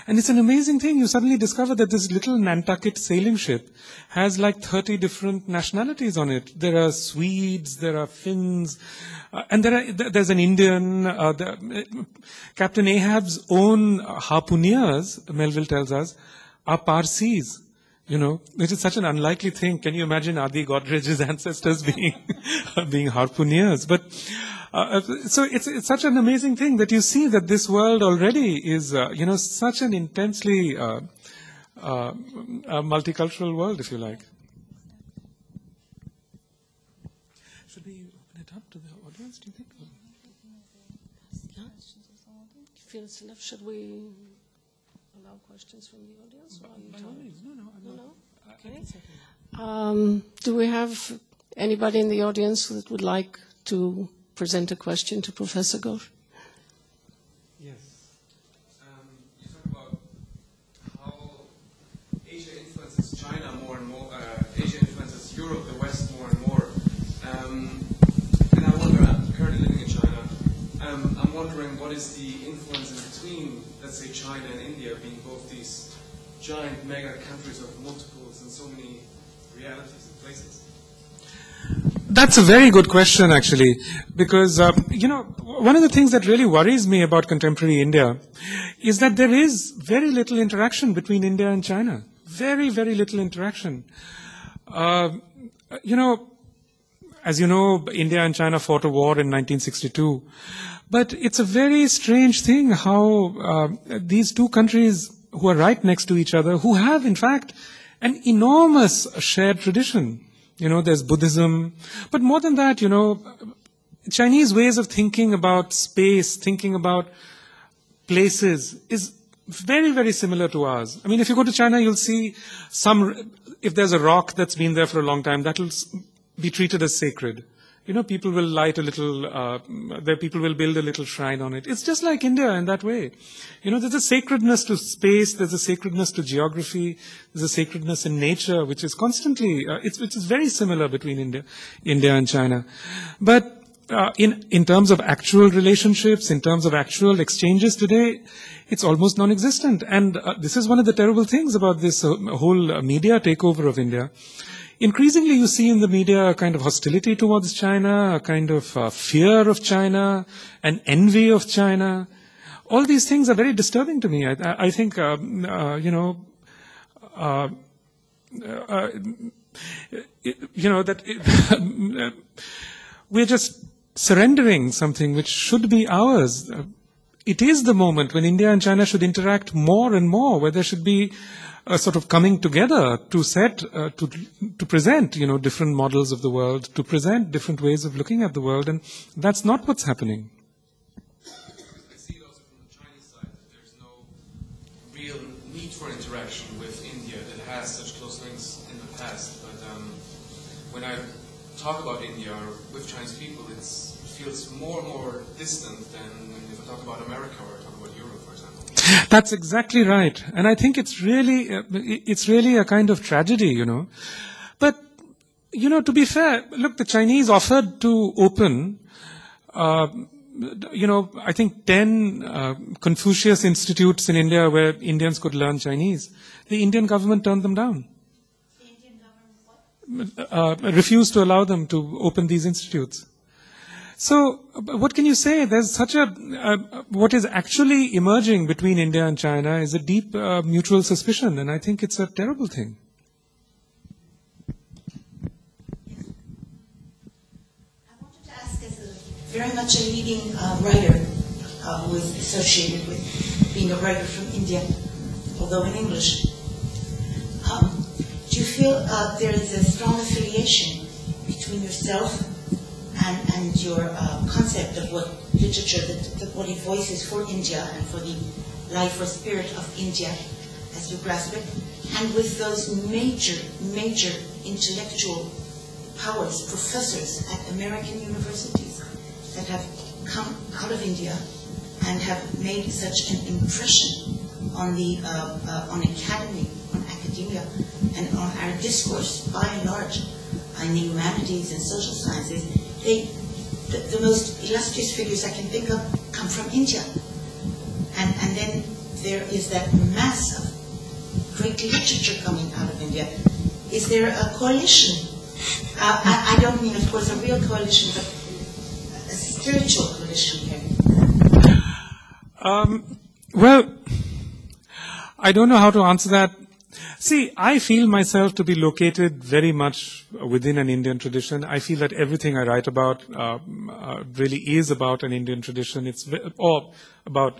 And it's an amazing thing. You suddenly discover that this little Nantucket sailing ship has like 30 different nationalities on it. There are Swedes, there are Finns, and there's an Indian. Captain Ahab's own harpooneers, Melville tells us, are Parsis. Which is such an unlikely thing. Can you imagine Adi Godrej's ancestors being harpooneers? But so it's such an amazing thing that you see that this world already is such an intensely multicultural world, if you like. Should we open it up to the audience? Do you think? Yeah. Feel it's enough. Should we allow questions from the audience? By all means. No. Okay. Do we have anybody in the audience that would like to present a question to Professor Ghosh? Yes. You talk about how Asia influences China more and more. Asia influences Europe, the West, more and more. And I wonder, I'm currently living in China. I'm wondering what is the influence in between, let's say, China and India, being both these giant mega countries of multiples and so many realities and places? That's a very good question, actually, because, one of the things that really worries me about contemporary India is that there is very little interaction between India and China. Very, very little interaction. As you know, India and China fought a war in 1962. But it's a very strange thing how these two countries who are right next to each other, who have, in fact, an enormous shared tradition. There's Buddhism. But more than that, Chinese ways of thinking about space, thinking about places is very, very similar to ours. I mean, if you go to China, you'll see if there's a rock that's been there for a long time, that'll be treated as sacred. people will light a little, people will build a little shrine on it. It's just like India in that way. There's a sacredness to space, there's a sacredness to geography, there's a sacredness in nature, which is constantly, which is very similar between India and China. But in terms of actual relationships, in terms of actual exchanges today, it's almost non-existent. And this is one of the terrible things about this whole media takeover of India. Increasingly, you see in the media a kind of hostility towards China, a kind of fear of China, an envy of China. All these things are very disturbing to me. I think, that we're just surrendering something which should be ours. It is the moment when India and China should interact more and more, where there should be a sort of coming together to to present, different models of the world, to present different ways of looking at the world, and that's not what's happening. I see it also from the Chinese side that there's no real need for interaction with India that has such close links in the past. But when I talk about India or with Chinese people, it feels more and more distant than if I talk about America or I talk about Europe, for example. That's exactly right. And I think it's really a kind of tragedy, But, to be fair, look, the Chinese offered to open, I think 10 Confucius institutes in India where Indians could learn Chinese. The Indian government turned them down. The Indian government what? Refused to allow them to open these institutes. So, what can you say? There's such what is actually emerging between India and China is a deep mutual suspicion, and I think it's a terrible thing. I wanted to ask, as very much a leading writer who is associated with being a writer from India, although in English, do you feel there is a strong affiliation between yourself and your concept of what literature, what it voices for India and for the life or spirit of India as you grasp it, and with those major intellectual powers, professors at American universities that have come out of India and have made such an impression on the on academia, and on our discourse by and large in the humanities and social sciences. The most illustrious figures I can think of come from India. And then there is that mass of great literature coming out of India. Is there a coalition? I don't mean, of course, a real coalition, but a spiritual coalition here. Well, I don't know how to answer that. See, I feel myself to be located very much within an Indian tradition. I feel that everything I write about really is about an Indian tradition. It's about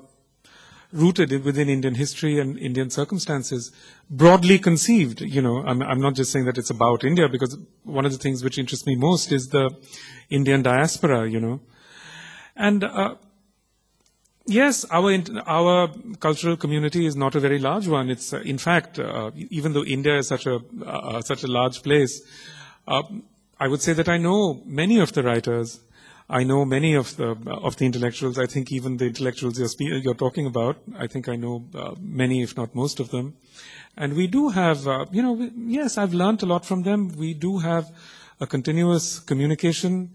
rooted within Indian history and Indian circumstances, broadly conceived. I'm not just saying that it's about India, because one of the things which interests me most is the Indian diaspora. And yes, our cultural community is not a very large one. It's in fact, even though India is such a large place, I would say that I know many of the writers. I know many of the intellectuals. I think even the intellectuals you're talking about, I think I know many, if not most of them. And we do have, yes, I've learned a lot from them. We do have a continuous communication.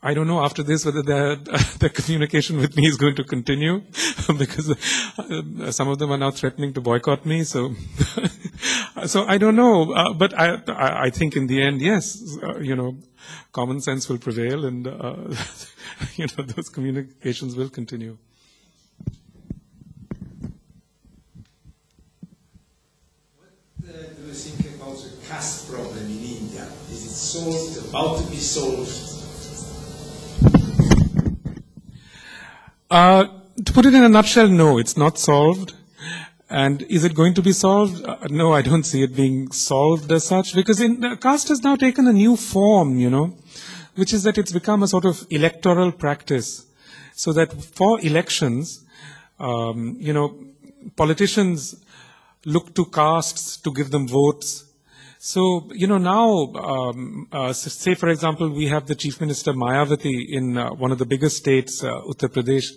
I don't know after this whether the communication with me is going to continue, because some of them are now threatening to boycott me. So, so I don't know. But I think in the end, yes, common sense will prevail, and those communications will continue. What do you think about the caste problem in India? Is it solved, about to be solved? To put it in a nutshell, no, it's not solved. And is it going to be solved? No, I don't see it being solved as such, because caste has now taken a new form, which is that it's become a sort of electoral practice. So that for elections, politicians look to castes to give them votes. So, now, say for example, we have the Chief Minister Mayawati in one of the biggest states, Uttar Pradesh,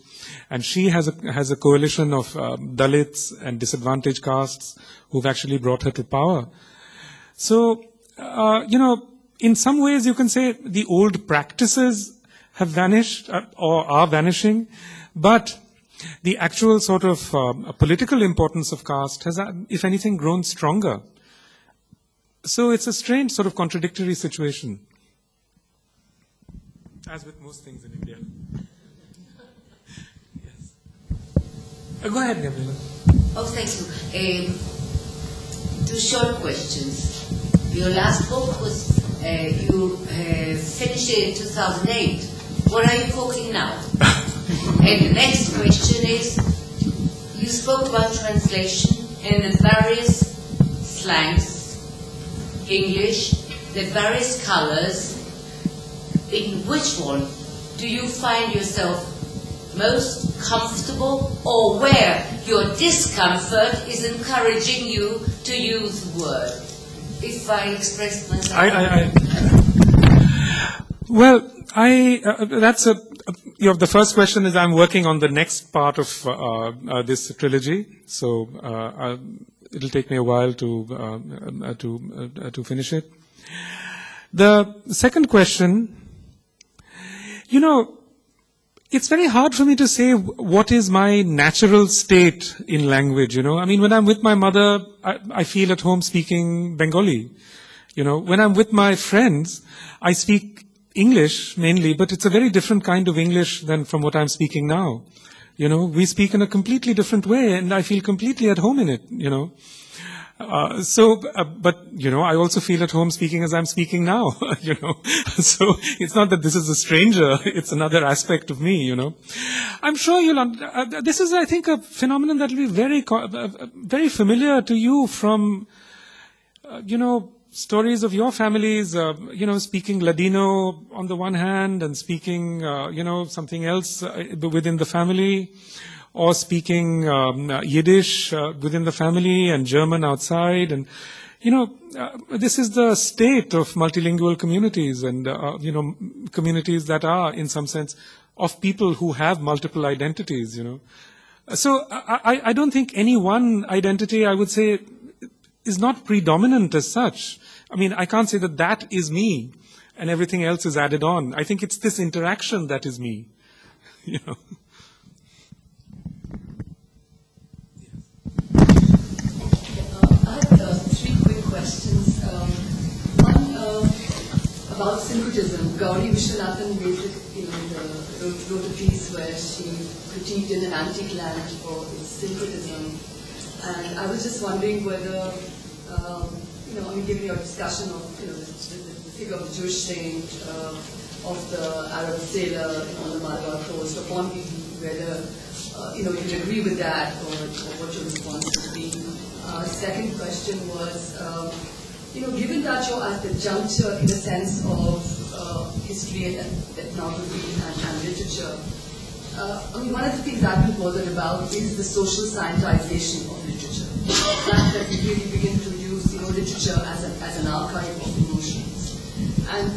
and she has a coalition of Dalits and disadvantaged castes who've actually brought her to power. So, in some ways you can say the old practices have vanished or are vanishing, but the actual sort of political importance of caste has, if anything, grown stronger. So it's a strange sort of contradictory situation, as with most things in India. Yes. Go ahead, Gabriela. Oh, thank you. Two short questions. Your last book was, you finished it in 2008. What are you cooking now? And the next question is, you spoke about translation and the various slangs, English, the various colors. In which one do you find yourself most comfortable, or where your discomfort is encouraging you to use the word? If I express myself. That's the first question is I'm working on the next part of this trilogy, so it'll take me a while to finish it. The second question, it's very hard for me to say what is my natural state in language, I mean, when I'm with my mother, I feel at home speaking Bengali. When I'm with my friends, I speak English mainly, but it's a very different kind of English than from what I'm speaking now. We speak in a completely different way, and I feel completely at home in it, but I also feel at home speaking as I'm speaking now, So it's not that this is a stranger, it's another aspect of me, I'm sure this is, I think, a phenomenon that will be very familiar to you from, stories of your families, speaking Ladino on the one hand and speaking, something else within the family, or speaking Yiddish within the family and German outside. And, this is the state of multilingual communities and, communities that are, in some sense, of people who have multiple identities, So I don't think any one identity, I would say, is not predominant as such. I mean, I can't say that that is me and everything else is added on. I think it's this interaction that is me, I have three quick questions. One about syncretism. Gauri Vishwanathan wrote a piece where she critiqued in an antique land for its syncretism. And I was just wondering whether, given your discussion of, the figure of the Jewish saint, of the Arab sailor on the Malabar coast, upon whether, you'd agree with that, or what your response would be. Second question was, given that you're at the juncture, in a sense, of history and ethnography and literature, one of the things I've been bothered about is the social scientization of literature. The fact that we really begin to use, literature as an archive of emotions. And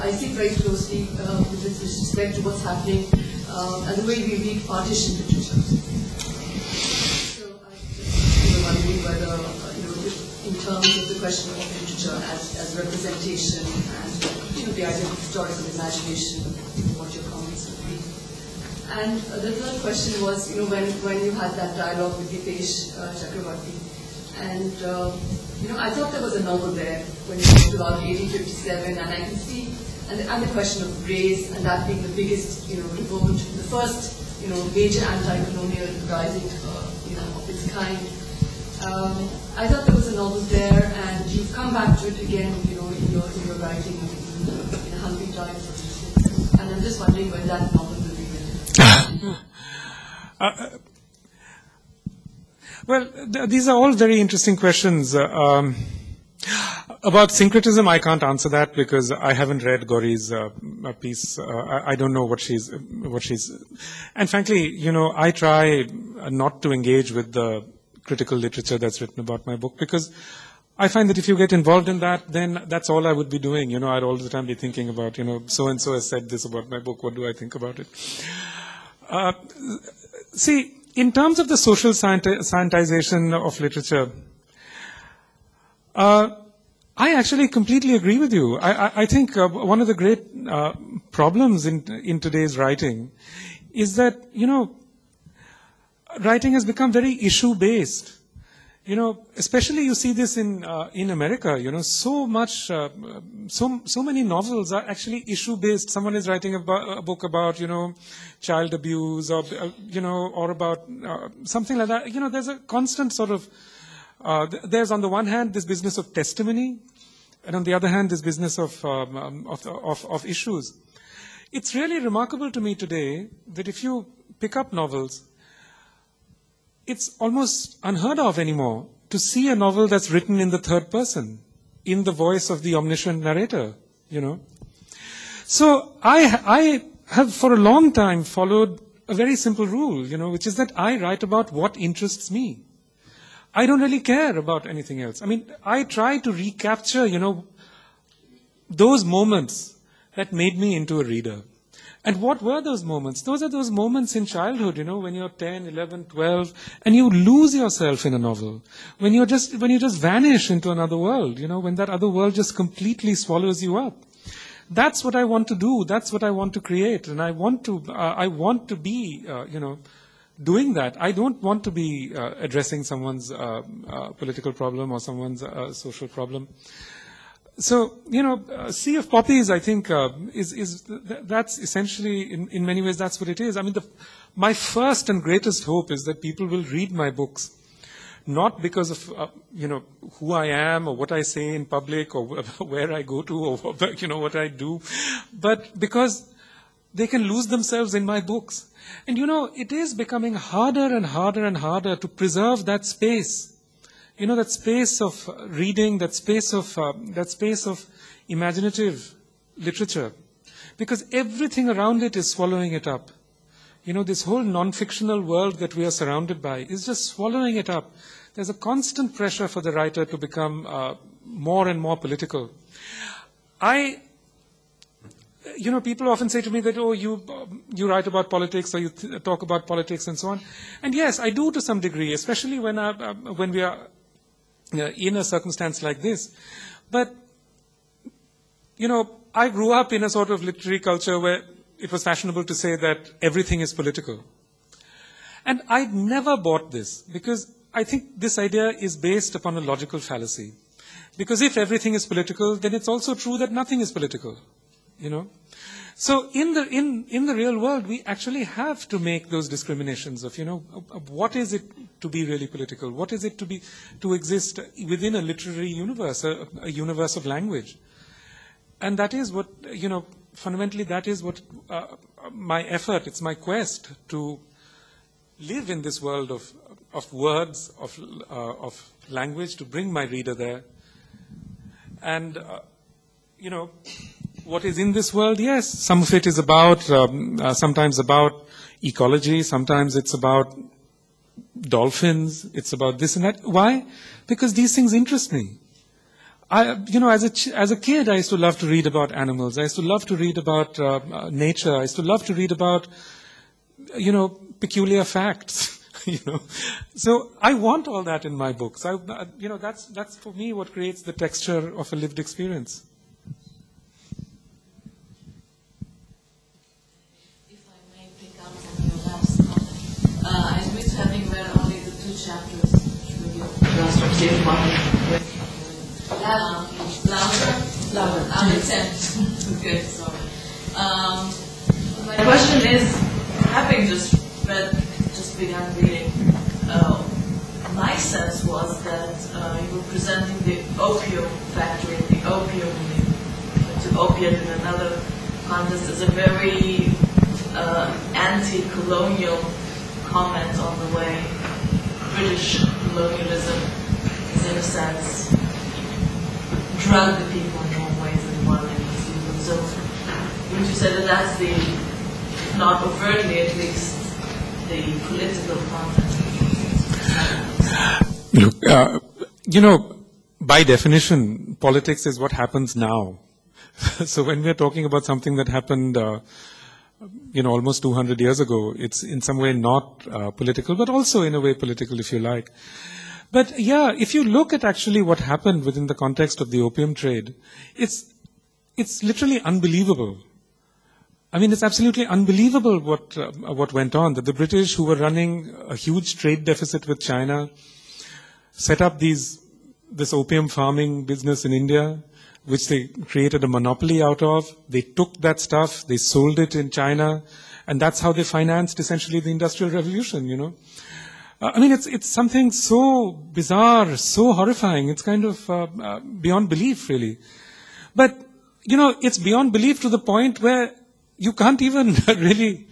I see very closely with respect to what's happening and the way we read partition literature. So I was wondering whether, in terms of the question of literature as representation and the idea of historical imagination, what your comments would be. And the third question was, when you had that dialogue with Dipesh Chakravarti, and I thought there was a novel there when you talked about 1857, and I can see, and the question of race, and that being the biggest, revolt, the first, major anti-colonial rising, of its kind. I thought there was a novel there, and you've come back to it again, in your writing, in Hungry Times, and I'm just wondering when that novel will be written. Well, these are all very interesting questions. About syncretism, I can't answer that because I haven't read Gauri's piece. I don't know what she's, and frankly, I try not to engage with the critical literature that's written about my book because I find that if you get involved in that, then that's all I would be doing. You know, I'd all the time be thinking about, you know, so-and-so has said this about my book, what do I think about it? See, in terms of the social scientization of literature, I actually completely agree with you. I think one of the great problems in today's writing is that, you know, writing has become very issue-based. You know, especially you see this in America. You know, so many novels are actually issue-based. Someone is writing a book about, you know, child abuse, or you know, or about something like that. You know, there's a constant sort of there's on the one hand this business of testimony, and on the other hand this business of issues. It's really remarkable to me today that if you pick up novels, it's almost unheard of anymore to see a novel that's written in the third person, in the voice of the omniscient narrator, you know. So I have for a long time followed a very simple rule, you know, which is that I write about what interests me. I don't really care about anything else. I mean, I try to recapture, you know, those moments that made me into a reader. And what were those moments? Those are those moments in childhood, you know, when you're 10, 11, 12, and you lose yourself in a novel. When you just vanish into another world, you know, when that other world just completely swallows you up. That's what I want to do. That's what I want to create. And I want to be, you know, doing that. I don't want to be addressing someone's political problem or someone's social problem. So, you know, Sea of Poppies, I think, that's essentially, in many ways, that's what it is. I mean, my first and greatest hope is that people will read my books, not because of, you know, who I am or what I say in public or where I go to or, you know, what I do, but because they can lose themselves in my books. And, you know, it is becoming harder and harder and harder to preserve that space. You know, that space of reading, that space of imaginative literature, because everything around it is swallowing it up. You know, this whole non-fictional world that we are surrounded by is just swallowing it up. There's a constant pressure for the writer to become more and more political. You know, people often say to me that, oh, you write about politics or you talk about politics and so on. And yes, I do to some degree, especially when we are in a circumstance like this. But, you know, I grew up in a sort of literary culture where it was fashionable to say that everything is political. And I never bought this, because I think this idea is based upon a logical fallacy. Because if everything is political, then it's also true that nothing is political, you know. So in the real world, we actually have to make those discriminations of, you know, what is it to be really political? What is it to exist within a literary universe, a universe of language? And that is what, you know, fundamentally that is what my effort, it's my quest to live in this world of words, of language, to bring my reader there. And, you know, what is in this world? Yes, some of it is about, sometimes about ecology, sometimes it's about dolphins, it's about this and that. Why? Because these things interest me. You know, as a kid, I used to love to read about animals. I used to love to read about nature. I used to love to read about, you know, peculiar facts. You know, so I want all that in my books. You know, that's for me what creates the texture of a lived experience. I admit having read only the 2 chapters through your last update louder. I'll attempt. Okay, sorry. My question is, having just begun reading, my sense was that you were presenting the opium factory, the opium to opiate in another context as a very anti-colonial comment on the way British colonialism is, in a sense, drug the people in more ways than one and consume them. So would you say that that's the, if not overtly at least, the political content? Look, you know, by definition, politics is what happens now. So when we're talking about something that happened, almost 200 years ago, it's in some way not political, but also in a way political, if you like. But yeah, if you look at actually what happened within the context of the opium trade, it's literally unbelievable. I mean, it's absolutely unbelievable what went on. That the British, who were running a huge trade deficit with China, set up this opium farming business in India, which they created a monopoly out of. They took that stuff, they sold it in China, and that's how they financed essentially the Industrial Revolution, I mean, it's something so bizarre, so horrifying. It's kind of beyond belief, really. But, it's beyond belief to the point where you can't even really,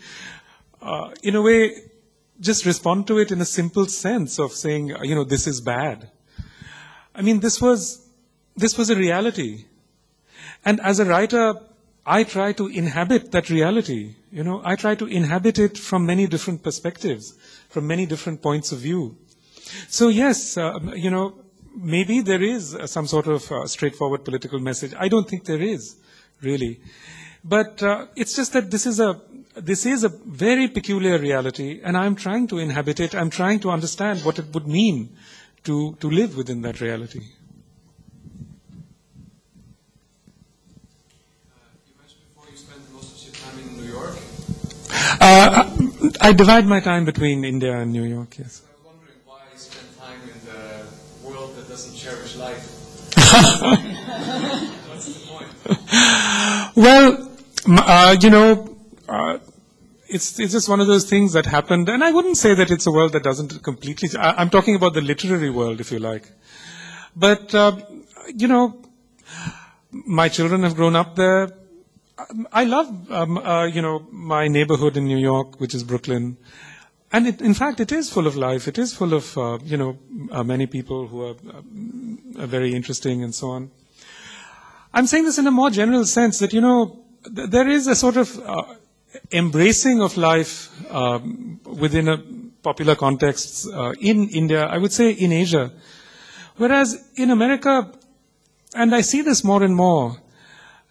in a way, just respond to it in a simple sense of saying, this is bad. I mean, this was a reality. And as a writer, I try to inhabit that reality. I try to inhabit it from many different perspectives, from many different points of view. So yes, maybe there is some sort of straightforward political message. I don't think there is, really. But it's just that this is a very peculiar reality, and I'm trying to inhabit it. I'm trying to understand what it would mean to live within that reality. You mentioned before you spend most of your time in New York. I divide my time between India and New York, yes. I was wondering why you spend time in the world that doesn't cherish life. What's the point? Well, it's just one of those things that happened, and I wouldn't say that it's a world that doesn't completely. I'm talking about the literary world, if you like. But my children have grown up there. I love my neighborhood in New York, which is Brooklyn, and in fact it is full of life. It is full of many people who are very interesting and so on. I'm saying this in a more general sense that there is a sort of embracing of life within a popular context in India, I would say in Asia. Whereas in America, and I see this more and more,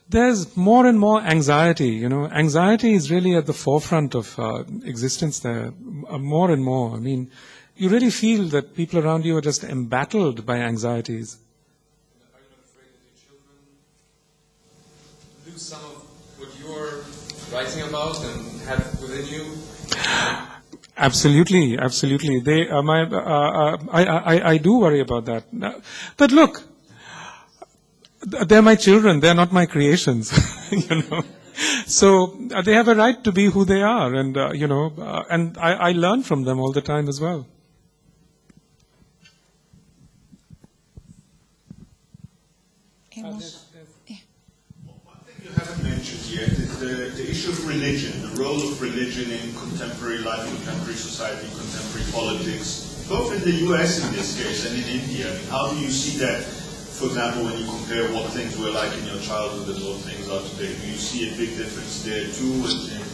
there's more and more anxiety. Anxiety is really at the forefront of existence there, more and more. I mean, you really feel that people around you are just embattled by anxieties. Are you not afraid that your children lose some of what you're writing about and have within you? Absolutely, absolutely. I do worry about that. But look, they're my children. They're not my creations, So they have a right to be who they are, and and I learn from them all the time as well. One thing you haven't mentioned yet is the issue of religion, the role of religion in contemporary life, contemporary society, contemporary politics, both in the US in this case and in India. I mean, how do you see that, for example, when you compare what things were like in your childhood and what things are today? Do you see a big difference there too, and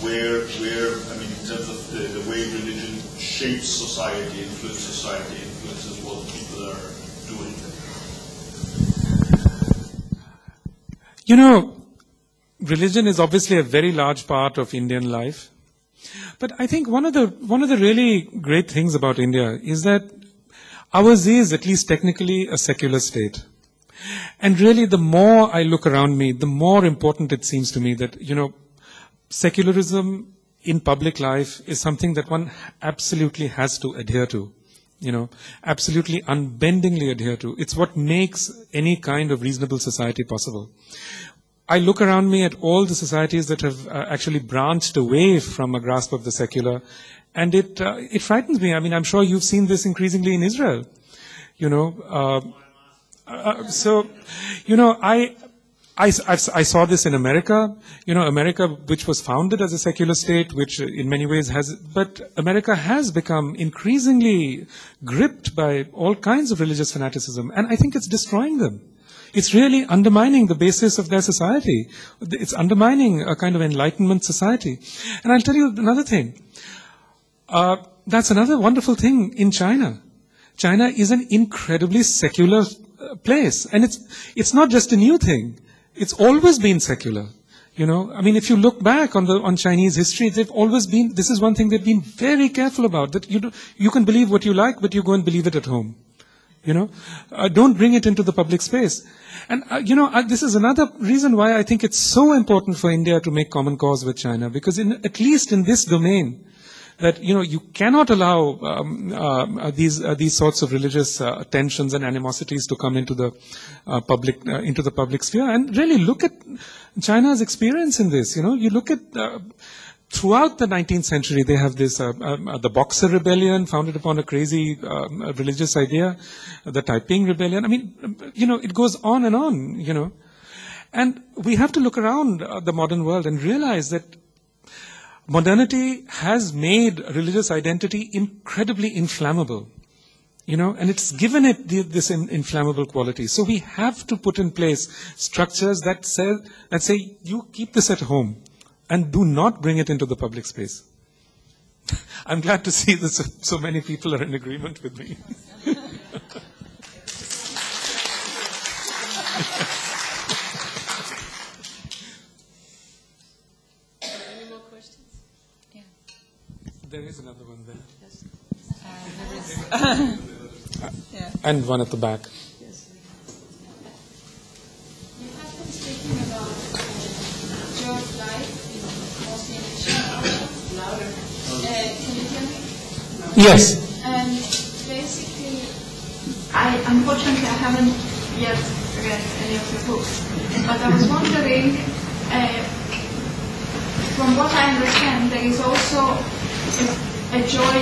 where I mean, in terms of the way religion shapes society, influences what people are doing? Religion is obviously a very large part of Indian life. But I think one of the really great things about India is that ours is, at least technically, a secular state. And really, the more I look around me, the more important it seems to me that, secularism in public life is something that one absolutely has to adhere to. Absolutely unbendingly adhere to. It's what makes any kind of reasonable society possible. I look around me at all the societies that have actually branched away from a grasp of the secular, and it frightens me. I mean, I'm sure you've seen this increasingly in Israel. I saw this in America. America, which was founded as a secular state, which in many ways but America has become increasingly gripped by all kinds of religious fanaticism, and I think it's destroying them. It's really undermining the basis of their society. It's undermining a kind of Enlightenment society. And I'll tell you another thing. That's another wonderful thing in China. China is an incredibly secular place. And it's not just a new thing. It's always been secular. You know, I mean, if you look back on Chinese history, they've always been, this is one thing they've been very careful about, that you can believe what you like, but you go and believe it at home. You know, don't bring it into the public space. And, this is another reason why I think it's so important for India to make common cause with China, because at least in this domain, that, you cannot allow these sorts of religious tensions and animosities to come into the public sphere. And really look at China's experience in this. You look at throughout the 19th century, they have this the Boxer Rebellion, founded upon a crazy religious idea, the Taiping Rebellion. I mean, it goes on and on. And we have to look around the modern world and realize that modernity has made religious identity incredibly inflammable, and it's given it this inflammable quality. So we have to put in place structures that say, you keep this at home and do not bring it into the public space. I'm glad to see that so many people are in agreement with me. There is another one there. Yes. Yeah. And one at the back. Yes. You have been speaking about joy of life, mostly in English. Louder. Can you hear me? Yes. And basically, unfortunately, I haven't yet read any of your books, but I was wondering, from what I understand, there is also a joy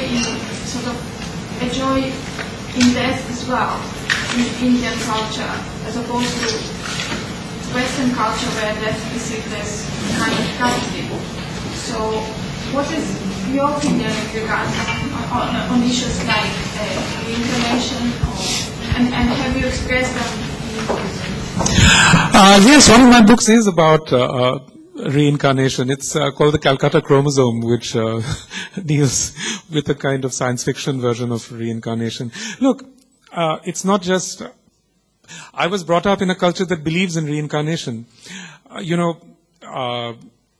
in death as well, in Indian culture, as opposed to Western culture where death is seen as kind of tragedy. So, what is your opinion in regards on issues like reincarnation, and have you expressed them in your books? Yes, one of my books is about reincarnation. It's called the Calcutta Chromosome, which deals with a kind of science fiction version of reincarnation. Look, it's not just... I was brought up in a culture that believes in reincarnation.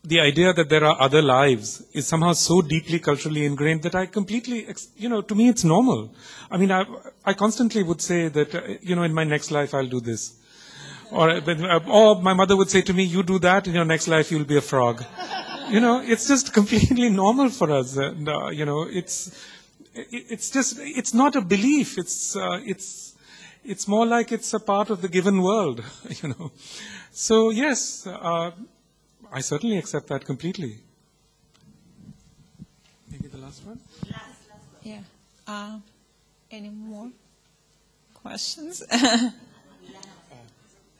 The idea that there are other lives is somehow so deeply culturally ingrained that I completely, to me it's normal. I mean, I constantly would say that, in my next life I'll do this. Or my mother would say to me, you do that, in your next life you'll be a frog. It's just completely normal for us. And, it's not a belief. It's more like it's a part of the given world, So yes, I certainly accept that completely. Maybe the last one? Last one. Yeah. Any more questions?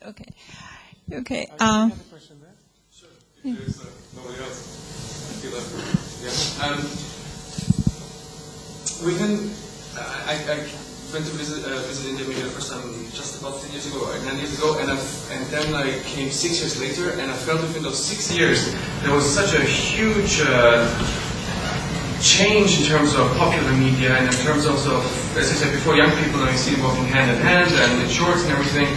Okay. Okay. Have a question there? Sure. If there's nobody else, I feel that. Yeah. I went to visit India maybe the first time just about 10 years ago, 9 years ago, and then I came 6 years later, and I felt within those 6 years there was such a huge change in terms of popular media and in terms of, as I said before, young people now you see them walking hand in hand and in shorts and everything.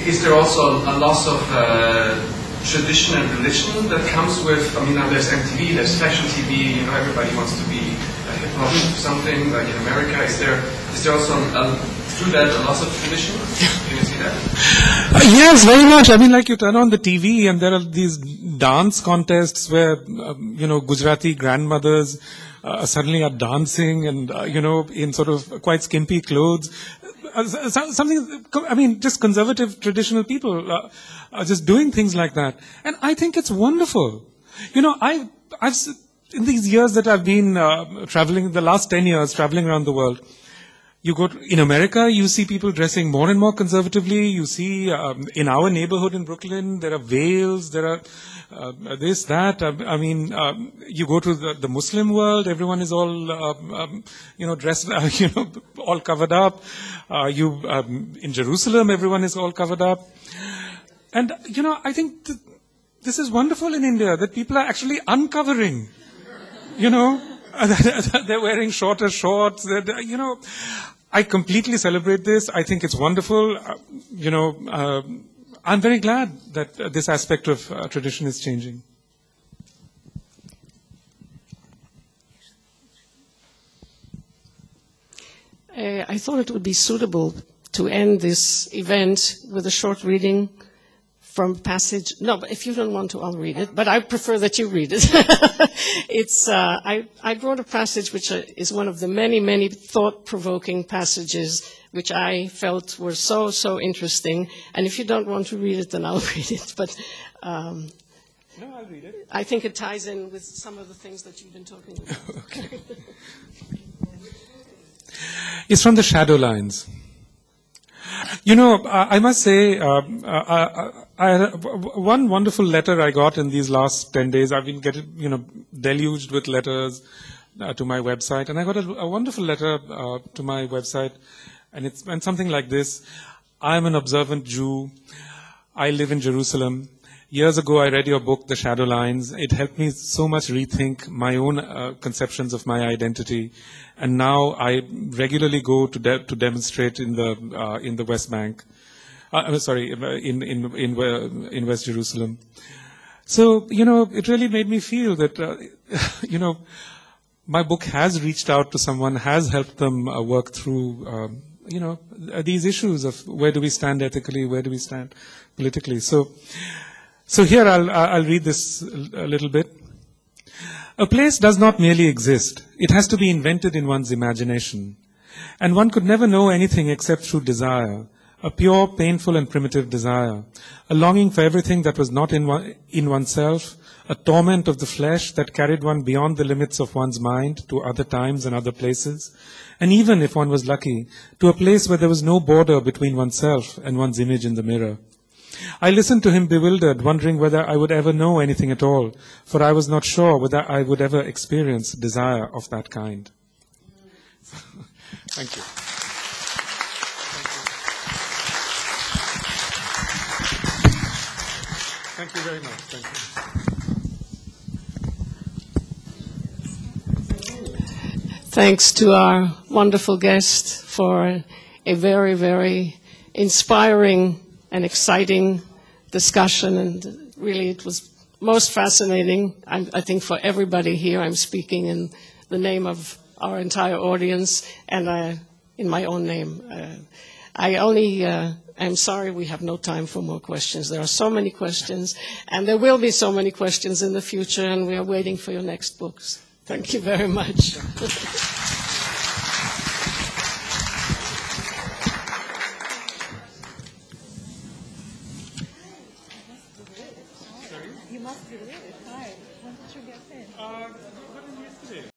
Is there also a loss of tradition and religion that comes with, now there's MTV, there's fashion TV, everybody wants to be a hip-hop something, like in America. Is there also, through that, a loss of tradition? Can you see that? Yes, very much. Like you turn on the TV and there are these dance contests where, Gujarati grandmothers suddenly are dancing and, in sort of quite skimpy clothes. Just conservative, traditional people are just doing things like that. And I think it's wonderful. I've in these years that I've been traveling, the last 10 years, traveling around the world, you go in America, you see people dressing more and more conservatively. You see in our neighborhood in Brooklyn, there are veils, there are this, that. You go to the Muslim world, everyone is all, dressed, all covered up. In Jerusalem, everyone is all covered up. And, I think this is wonderful in India, that people are actually uncovering, They're wearing shorter shorts. I completely celebrate this. I think it's wonderful. I'm very glad that this aspect of tradition is changing. I thought it would be suitable to end this event with a short reading from passage. No, but if you don't want to, I'll read it. But I prefer that you read it. I brought a passage which is one of the many, many thought-provoking passages which I felt were so, so interesting. And if you don't want to read it, then I'll read it. But no, I'll read it. I think it ties in with some of the things that you've been talking about. Okay. It's from the Shadow Lines. I must say, one wonderful letter I got in these last 10 days. I've been getting, deluged with letters to my website, and I got a wonderful letter to my website, and it's something like this: I'm an observant Jew. I live in Jerusalem. Years ago, I read your book, The Shadow Lines. It helped me so much rethink my own conceptions of my identity. And now I regularly go to demonstrate in the West Bank. In West Jerusalem. So, it really made me feel that, my book has reached out to someone, has helped them work through, these issues of where do we stand ethically, where do we stand politically. So here I'll read this a little bit. A place does not merely exist. It has to be invented in one's imagination. And one could never know anything except through desire, a pure, painful, and primitive desire, a longing for everything that was not in oneself, a torment of the flesh that carried one beyond the limits of one's mind to other times and other places, and even, if one was lucky, to a place where there was no border between oneself and one's image in the mirror. I listened to him bewildered, wondering whether I would ever know anything at all, for I was not sure whether I would ever experience desire of that kind. Thank you. Thank you very much. Thank you. Thanks to our wonderful guest for a very, very inspiring and exciting discussion, and really it was most fascinating. I think for everybody here, I'm speaking in the name of our entire audience and in my own name. I'm sorry we have no time for more questions. There are so many questions, and there will be so many questions in the future, and we are waiting for your next books. Thank you very much. You must be really tired. When did you get in?